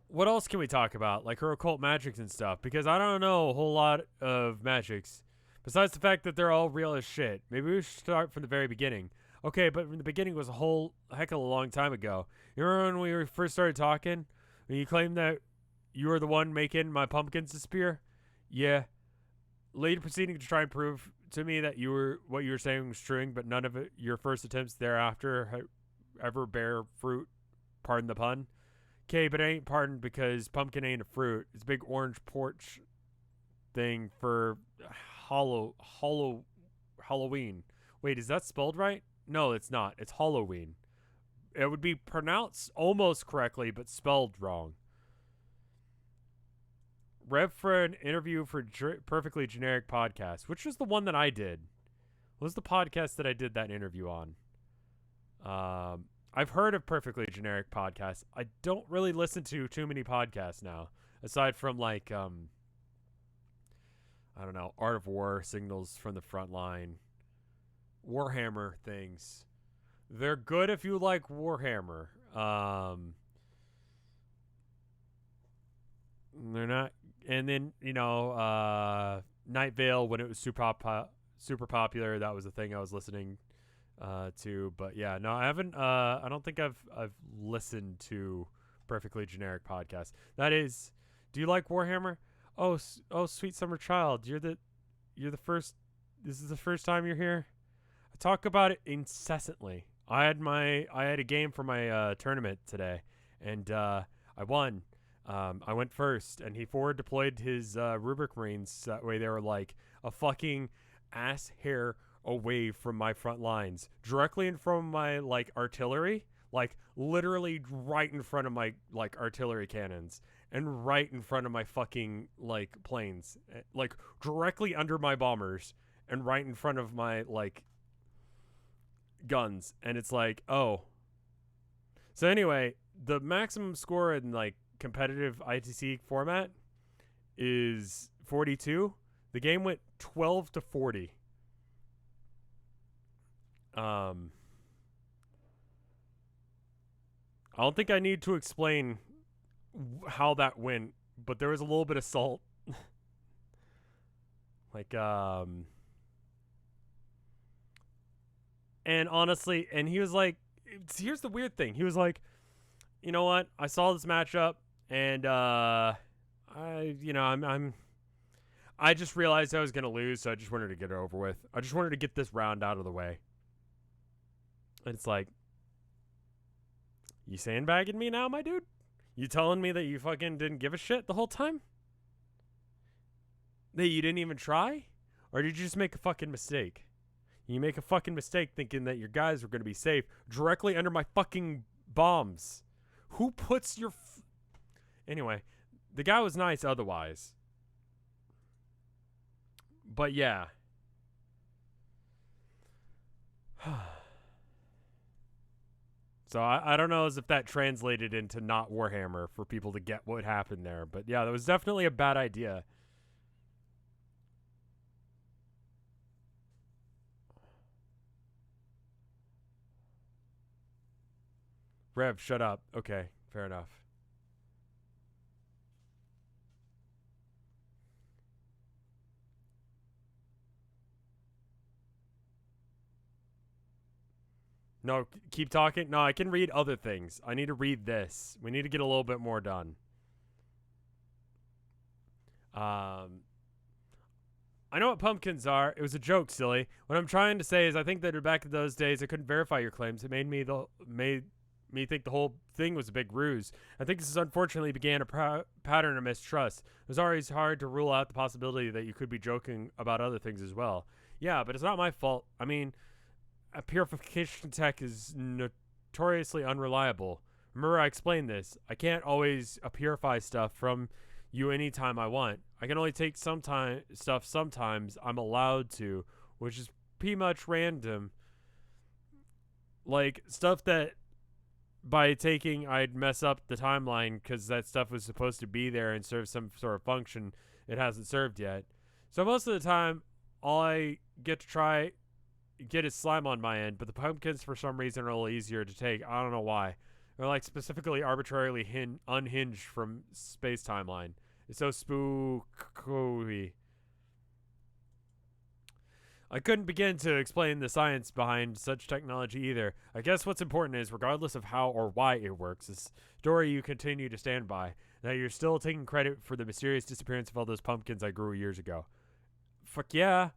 What else can we talk about? Like her occult magics and stuff. Because I don't know a whole lot of magics. Besides the fact that they're all real as shit. Maybe we should start from the very beginning. Okay, but from the beginning was a whole heck of a long time ago. You remember when we first started talking? When you claimed that you were the one making my pumpkins disappear? Yeah. Later proceeding to try and prove to me that what you were saying was true, but none of your first attempts thereafter ever bear fruit. Pardon the pun. Okay, but it ain't pardoned because pumpkin ain't a fruit. It's a big orange porch thing for Halloween. Wait, is that spelled right? No, it's not. It's Halloween. It would be pronounced almost correctly, but spelled wrong. Rev for an interview for Perfectly Generic Podcast, which was the one that I did. What was the podcast that I did that interview on? I've heard of Perfectly Generic Podcasts. I don't really listen to too many podcasts now, aside from like I don't know, Art of War, Signals from the Front Line, Warhammer things. They're good if you like Warhammer. They're not. And then, you know, Night Vale, when it was super popular, that was the thing I was listening to. But yeah, no, I haven't. I don't think I've listened to Perfectly Generic Podcast. That is, do you like Warhammer? Oh, sweet summer child, you're the first. This is the first time you're here. I talk about it incessantly. I had a game for my tournament today, and I won. I went first, and he forward deployed his Rubric Marines. That way they were like a fucking ass hair away from my front lines, directly in front of my like artillery, like literally right in front of my like artillery cannons, and right in front of my fucking like planes, like directly under my bombers, and right in front of my like guns. And it's like, oh. So anyway, the maximum score in like competitive ITC format is 42. The game went 12-40. I don't think I need to explain how that went, but there was a little bit of salt. Like, and honestly, and he was like, here's the weird thing. He was like, you know what? I saw this matchup, and I just realized I was gonna lose, so I just wanted to get it over with. I just wanted to get this round out of the way. And it's like, you sandbagging me now, my dude? You telling me that you fucking didn't give a shit the whole time? That you didn't even try? Or did you just make a fucking mistake? You make a fucking mistake thinking that your guys were gonna be safe directly under my fucking bombs. Who puts your... Anyway, the guy was nice otherwise. But yeah. So I don't know as if that translated into not Warhammer for people to get what happened there. But yeah, that was definitely a bad idea. Rev, shut up. Okay, fair enough. No, keep talking. No, I can read other things. I need to read this. We need to get a little bit more done. I know what pumpkins are. It was a joke, silly. What I'm trying to say is I think that back in those days I couldn't verify your claims. It made me think the whole thing was a big ruse. I think this unfortunately began a pattern of mistrust. It was always hard to rule out the possibility that you could be joking about other things as well. Yeah, but it's not my fault. I mean, a purification tech is notoriously unreliable. Remember I explained this. I can't always purify stuff from you anytime I want. I can only take stuff sometimes I'm allowed to, which is pretty much random. Like stuff that by taking I'd mess up the timeline because that stuff was supposed to be there and serve some sort of function it hasn't served yet. So most of the time, all I get to get is slime on my end, but the pumpkins for some reason are a little easier to take. I don't know why. They're like specifically arbitrarily unhinged from space timeline. It's so spooky. I couldn't begin to explain the science behind such technology either. I guess what's important is, regardless of how or why it works, is story you continue to stand by. That you're still taking credit for the mysterious disappearance of all those pumpkins I grew years ago. Fuck yeah.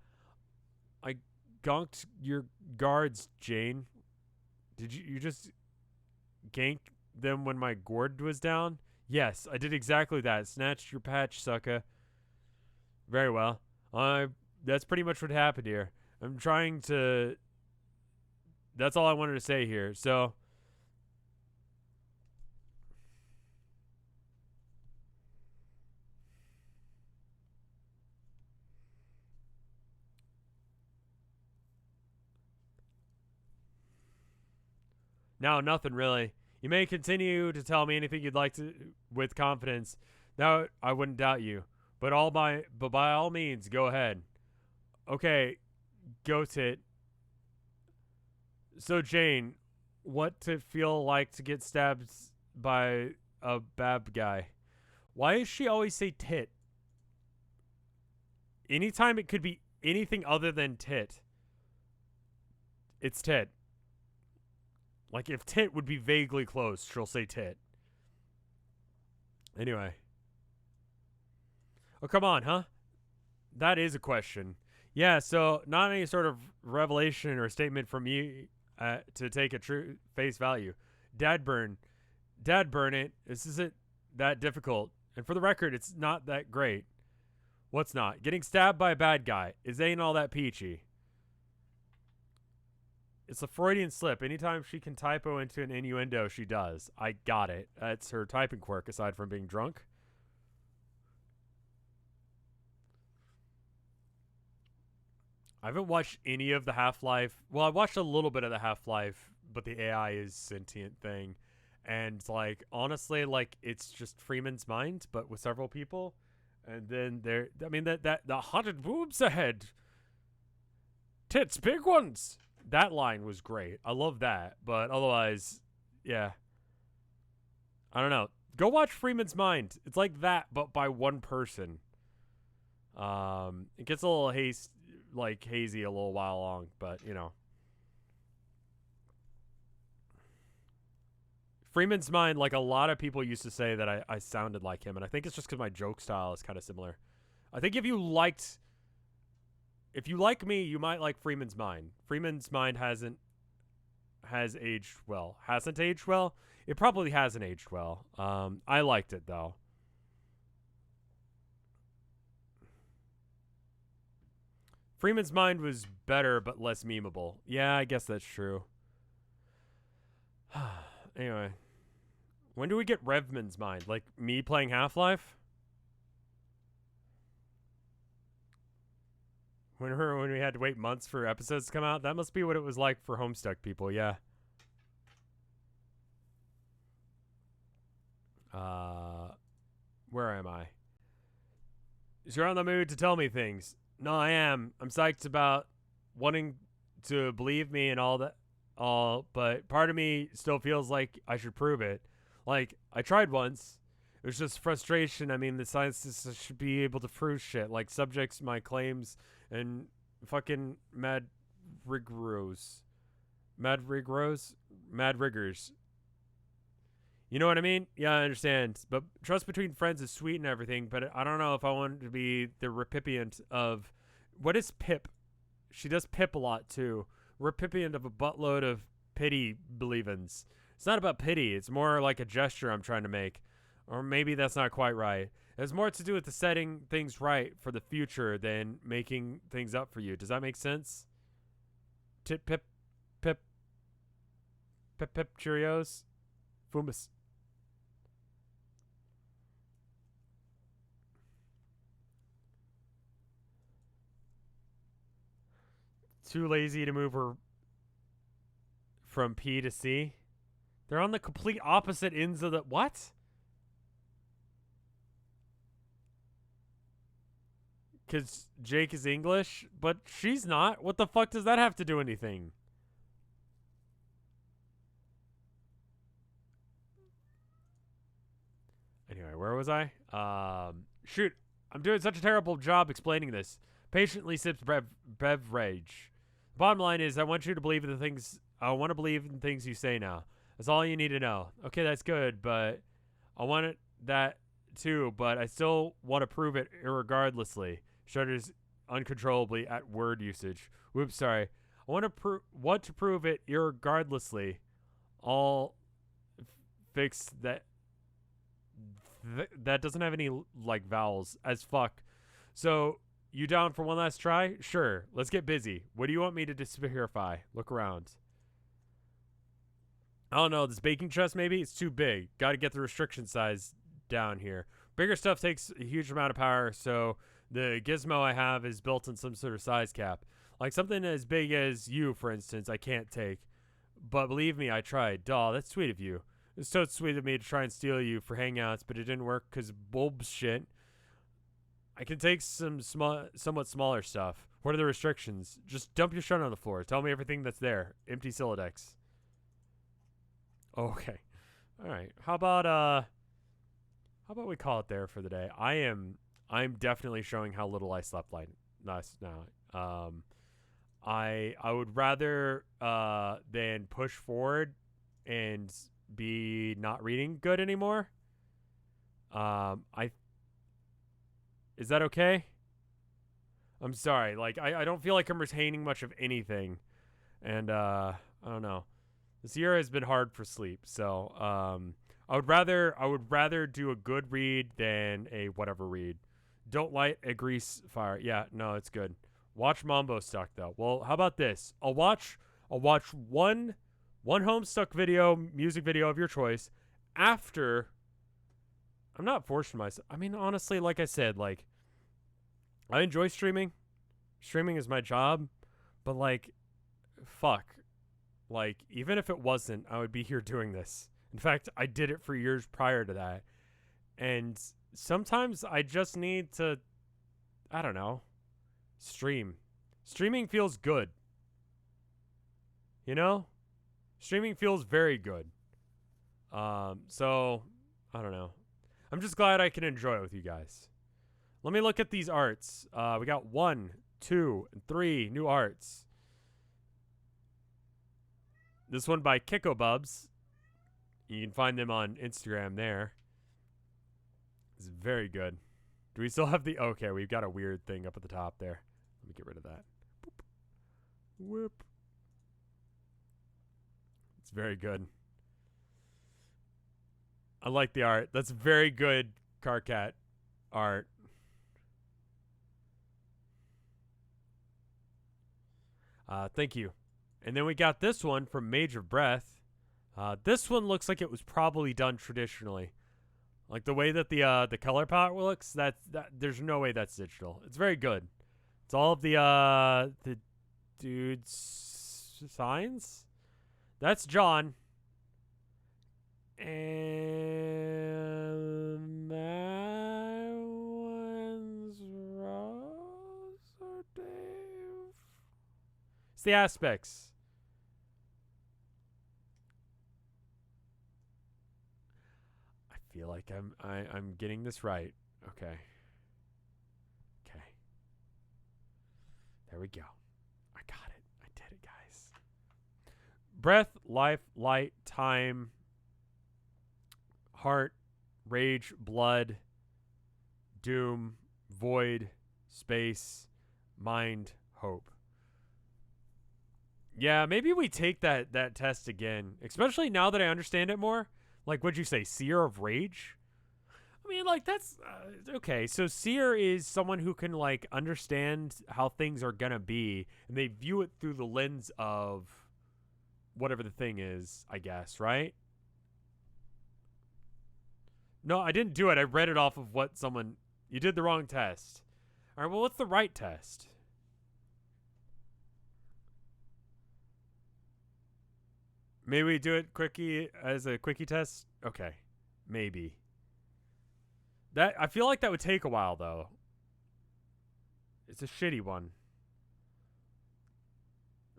I gonked your guards, Jane. Did you just gank them when my gourd was down? Yes, I did exactly that. Snatched your patch, sucker. Very well. That's pretty much what happened here. I'm trying to... That's all I wanted to say here. So... No, nothing really. You may continue to tell me anything you'd like to with confidence. Now I wouldn't doubt you. But by all means, go ahead. Okay, go tit. So Jane, what to feel like to get stabbed by a bad guy? Why does she always say tit? Anytime it could be anything other than tit. It's tit. Like, if tit would be vaguely close, she'll say tit. Anyway. Oh, come on, huh? That is a question. Yeah, so not any sort of revelation or statement from you to take a true face value. Dad burn it. This isn't that difficult. And for the record, it's not that great. What's not? Getting stabbed by a bad guy. It ain't all that peachy. It's a Freudian slip. Anytime she can typo into an innuendo, she does. I got it. That's her typing quirk, aside from being drunk. I haven't watched any of the Half-Life. Well, I watched a little bit of the Half-Life, but the AI is sentient thing. And, like, honestly, like, it's just Freeman's mind, but with several people. And then the haunted boobs ahead. Tits, big ones. That line was great. I love that. But otherwise, yeah. I don't know. Go watch Freeman's Mind. It's like that, but by one person. It gets a little hazy a little while long, but, you know. Freeman's Mind, like a lot of people used to say that I sounded like him, and I think it's just because my joke style is kind of similar. I think if you like me, you might like Freeman's Mind. Freeman's Mind hasn't aged well. Hasn't aged well? It probably hasn't aged well. I liked it, though. Freeman's Mind was better, but less memeable. Yeah, I guess that's true. Anyway. When do we get Revman's Mind? Like, me playing Half-Life? When we had to wait months for episodes to come out? That must be what it was like for Homestuck people, yeah. Where am I? You're on the mood to tell me things. No, I am. I'm psyched about wanting to believe me and all that, but part of me still feels like I should prove it. Like, I tried once. It was just frustration. I mean, the scientists should be able to prove shit. Like, subjects my claims and fucking mad riggers. Mad riggers. You know what I mean? Yeah, I understand. But trust between friends is sweet and everything, but I don't know if I want to be the recipient of What is Pip? She does Pip a lot too. Recipient of a buttload of pity believins. It's not about pity. It's more like a gesture I'm trying to make. Or maybe that's not quite right. It has more to do with the setting things right for the future than making things up for you. Does that make sense? Tip pip pip pip pip Cheerios. Fumus. Too lazy to move her from P to C. They're on the complete opposite ends of the what? Because Jake is English, but she's not. What the fuck does that have to do anything? Anyway, where was I? Shoot. I'm doing such a terrible job explaining this. Patiently sips beverage. Bottom line is, I want you to believe in the things. I want to believe in things you say now. That's all you need to know. Okay, that's good, but I want it that too, but I still want to prove it irregardlessly. Shudders uncontrollably at word usage. Whoops, sorry. I want to prove it irregardlessly. All fix that. That doesn't have any like vowels as fuck. So you down for one last try? Sure. Let's get busy. What do you want me to disverify? Look around. I don't know. This baking chest maybe? It's too big. Got to get the restriction size down here. Bigger stuff takes a huge amount of power, so the gizmo I have is built in some sort of size cap. Like something as big as you, for instance, I can't take. But believe me, I tried. Duh, that's sweet of you. It's so sweet of me to try and steal you for hangouts, but it didn't work because bulbs shit. I can take some somewhat smaller stuff. What are the restrictions? Just dump your shit on the floor. Tell me everything that's there. Empty Sylladex. Okay. All right. How about we call it there for the day? I'm definitely showing how little I slept last night. I would rather than push forward and be not reading good anymore. Is that okay? I'm sorry. Like I don't feel like I'm retaining much of anything. And I don't know. This year has been hard for sleep, so I would rather do a good read than a whatever read. Don't light a grease fire. Yeah, no, it's good. Watch Homestuck though. Well, how about this? I'll watch one Homestuck video, music video of your choice after. I'm not forcing myself. I mean, honestly, like I said, like I enjoy streaming. Streaming is my job, but like fuck. Like, even if it wasn't, I would be here doing this. In fact, I did it for years prior to that. And sometimes I just need to, I don't know, stream. Streaming feels good. You know? Streaming feels very good. So, I don't know. I'm just glad I can enjoy it with you guys. Let me look at these arts. We got 1, 2, and 3 new arts. This one by Kikobubs. You can find them on Instagram there. It's very good. Do we still have the... Okay, we've got a weird thing up at the top there. Let me get rid of that. Boop. Whoop. It's very good. I like the art. That's very good Carcat art. Thank you. And then we got this one from Mage of Breath. This one looks like it was probably done traditionally. Like the way that the color palette looks, that there's no way that's digital. It's very good. It's all of the dude's signs. That's John. And that one's Rose or Dave. It's the aspects. I feel like I'm getting this right. Okay. Okay. There we go. I got it. I did it, guys. Breath, life, light, time, heart, rage, blood, doom, void, space, Mind hope. Yeah, maybe we take that test again, especially now that I understand it more. Like, what'd you say, seer of rage? I mean, like, that's okay. So seer is someone who can like understand how things are gonna be, and they view it through the lens of whatever the thing is, I guess, right? No, I didn't do it. I read it off of what someone. You did the wrong test. All right. Well, what's the right test? Maybe we do it quickie as a quickie test. Okay, maybe. That I feel like that would take a while though. It's a shitty one.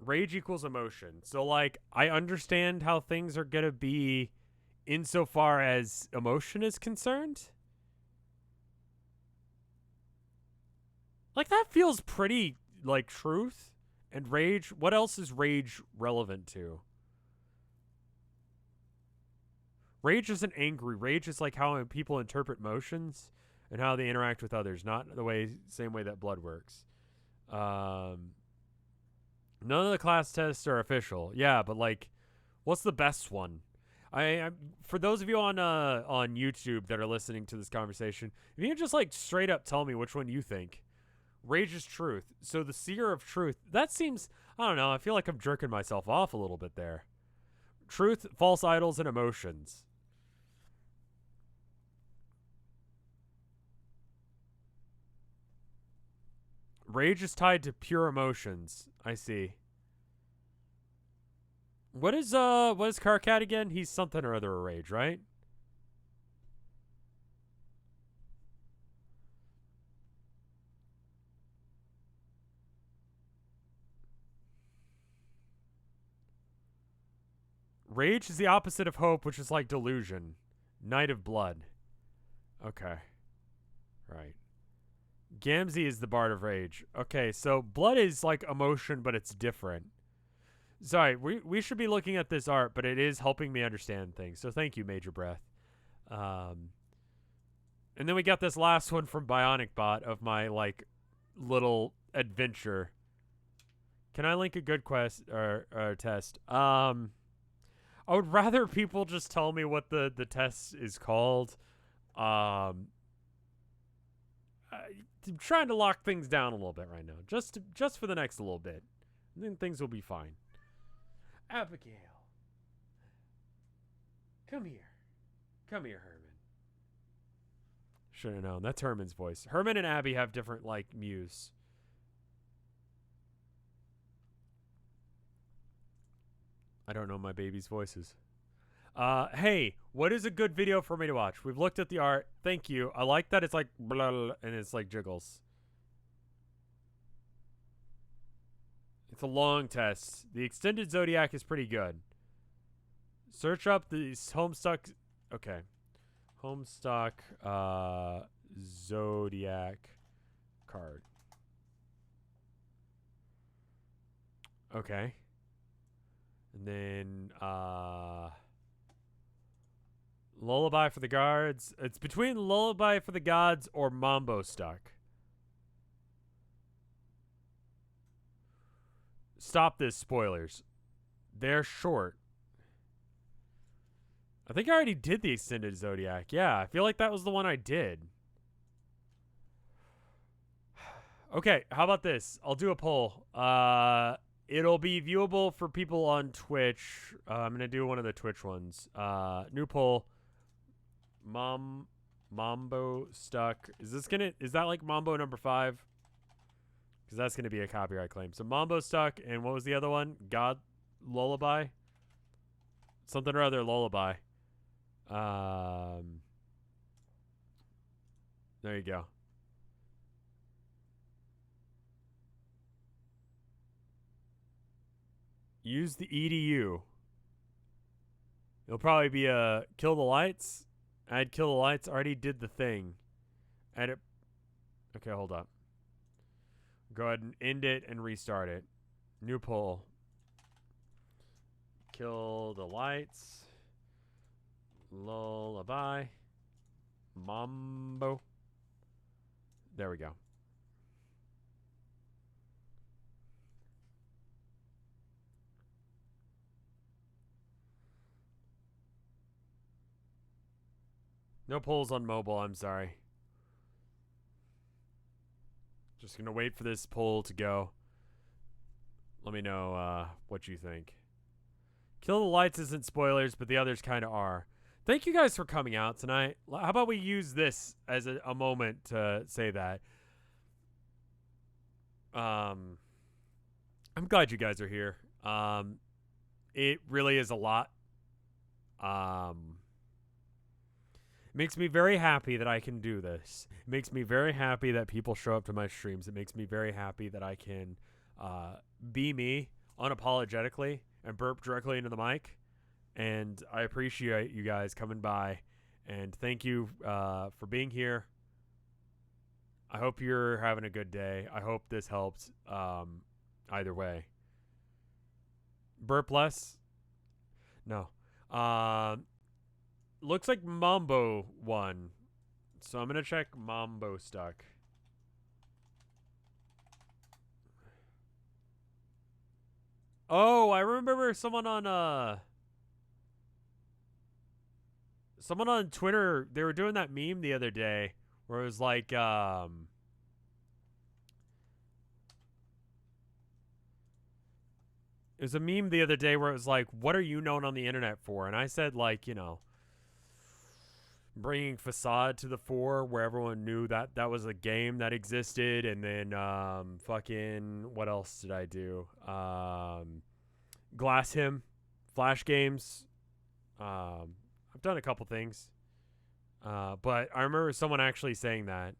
Rage equals emotion. So like I understand how things are gonna be insofar as emotion is concerned. Like that feels pretty like truth and rage. What else is rage relevant to? Rage isn't angry. Rage is like how people interpret motions and how they interact with others, not the same way that blood works. None of the class tests are official. Yeah, but like, what's the best one? I for those of you on YouTube that are listening to this conversation, if you can just like straight up tell me which one you think. Rage is truth. So the seer of truth. That seems, I don't know. I feel like I'm jerking myself off a little bit there. Truth, false idols, and emotions. Rage is tied to pure emotions. I see. What is Carcat again? He's something or other a rage, right? Rage is the opposite of hope, which is like delusion. Night of blood. Okay. Right. Gamzee is the bard of rage. Okay, so blood is like emotion, but it's different. Sorry, we should be looking at this art, but it is helping me understand things. So thank you, Major Breath. And then we got this last one from Bionic Bot of my like little adventure. Can I link a good quest or test? I would rather people just tell me what the test is called. I'm trying to lock things down a little bit right now, just for the next little bit, and then things will be fine. Abigail, come here, Herman. Should have known. That's Herman's voice. Herman and Abby have different like mews. I don't know my baby's voices. Hey, what is a good video for me to watch? We've looked at the art. Thank you. I like that it's like blah, blah, and it's like jiggles. It's a long test. The extended Zodiac is pretty good. Search up the Homestuck. Okay. Homestuck Zodiac card. Okay. And then Lullaby for the Guards. It's between Lullaby for the Gods or Mambo Stuck. Stop this, spoilers. They're short. I think I already did the extended Zodiac. Yeah, I feel like that was the one I did. Okay, how about this? I'll do a poll. It'll be viewable for people on Twitch. I'm gonna do one of the Twitch ones. New poll. Mambo Stuck. Is that like Mambo number 5? Because that's gonna be a copyright claim. So Mambo Stuck, and what was the other one? God Lullaby? Something or other Lullaby. There you go. Use the EDU. It'll probably be a kill the lights. I'd kill the lights. Already did the thing. Edit. Okay, hold up. Go ahead and end it and restart it. New poll. Kill the lights. Lullaby. Mambo. There we go. No polls on mobile, I'm sorry. Just gonna wait for this poll to go. Let me know what you think. Kill the Lights isn't spoilers, but the others kind of are. Thank you guys for coming out tonight. How about we use this as a moment to say that? I'm glad you guys are here. It really is a lot. It makes me very happy that I can do this. It makes me very happy that people show up to my streams. It makes me very happy that I can be me unapologetically and burp directly into the mic. And I appreciate you guys coming by. And thank you for being here. I hope you're having a good day. I hope this helped either way. Burp less? No. Looks like Mambo won. So I'm going to check Homestuck. Oh, I remember someone on Twitter, they were doing that meme the other day where it was like it was a meme the other day where it was like, what are you known on the internet for? And I said, like, you know, bringing Facade to the fore where everyone knew that that was a game that existed. And then fucking, what else did I do? Glass Him, Flash games. I've done a couple things. But I remember someone actually saying that.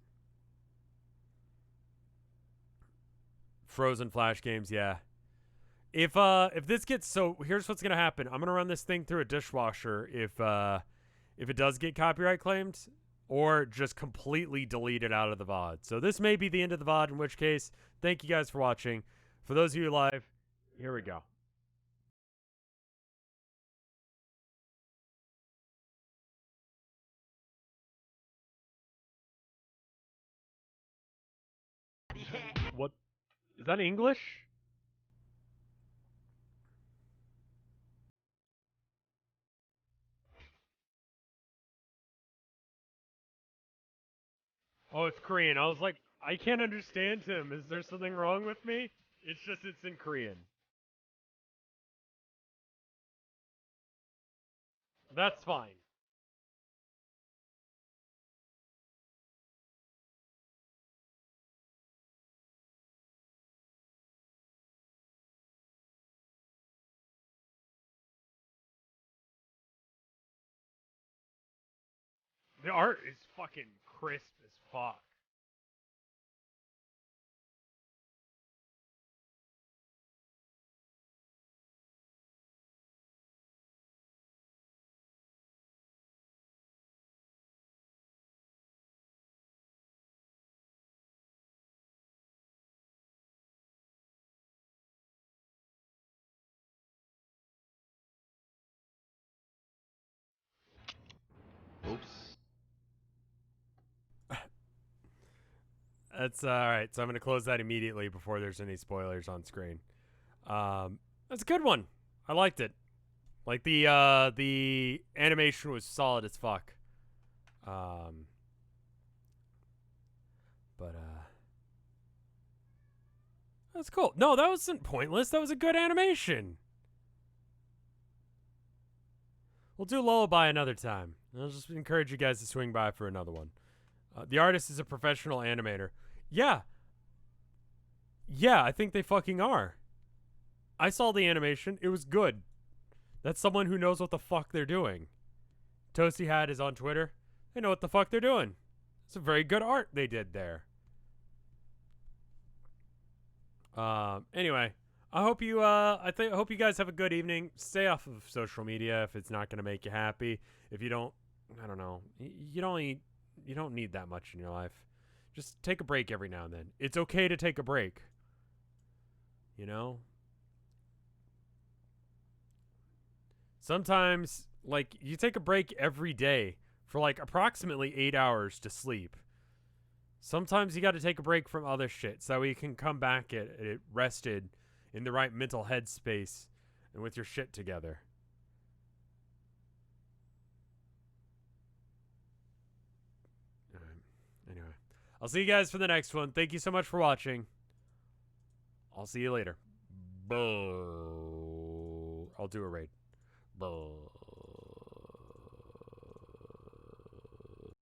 Frozen Flash games, yeah. If this gets, so here's what's gonna happen. I'm gonna run this thing through a dishwasher if it does get copyright claimed, or just completely delete it out of the VOD. So this may be the end of the VOD, in which case, thank you guys for watching. For those of you live, here we go. What? Is that English? Oh, it's Korean. I was like, I can't understand him. Is there something wrong with me? It's just, it's in Korean. That's fine. The art is fucking crisp as fuck. Oops. That's alright, so I'm going to close that immediately before there's any spoilers on screen. That's a good one. I liked it. Like, the animation was solid as fuck. That's cool. No, that wasn't pointless. That was a good animation. We'll do Lullaby another time. I'll just encourage you guys to swing by for another one. The artist is a professional animator. Yeah. Yeah, I think they fucking are. I saw the animation. It was good. That's someone who knows what the fuck they're doing. Toasty Hat is on Twitter. They know what the fuck they're doing. It's a very good art they did there. Anyway, I hope you hope you guys have a good evening. Stay off of social media if it's not going to make you happy. If you don't, I don't know. You don't need that much in your life. Just take a break every now and then. It's okay to take a break. You know? Sometimes, like, you take a break every day for, like, approximately 8 hours to sleep. Sometimes you got to take a break from other shit so you can come back at it rested in the right mental headspace and with your shit together. I'll see you guys for the next one. Thank you so much for watching. I'll see you later. I'll do a raid.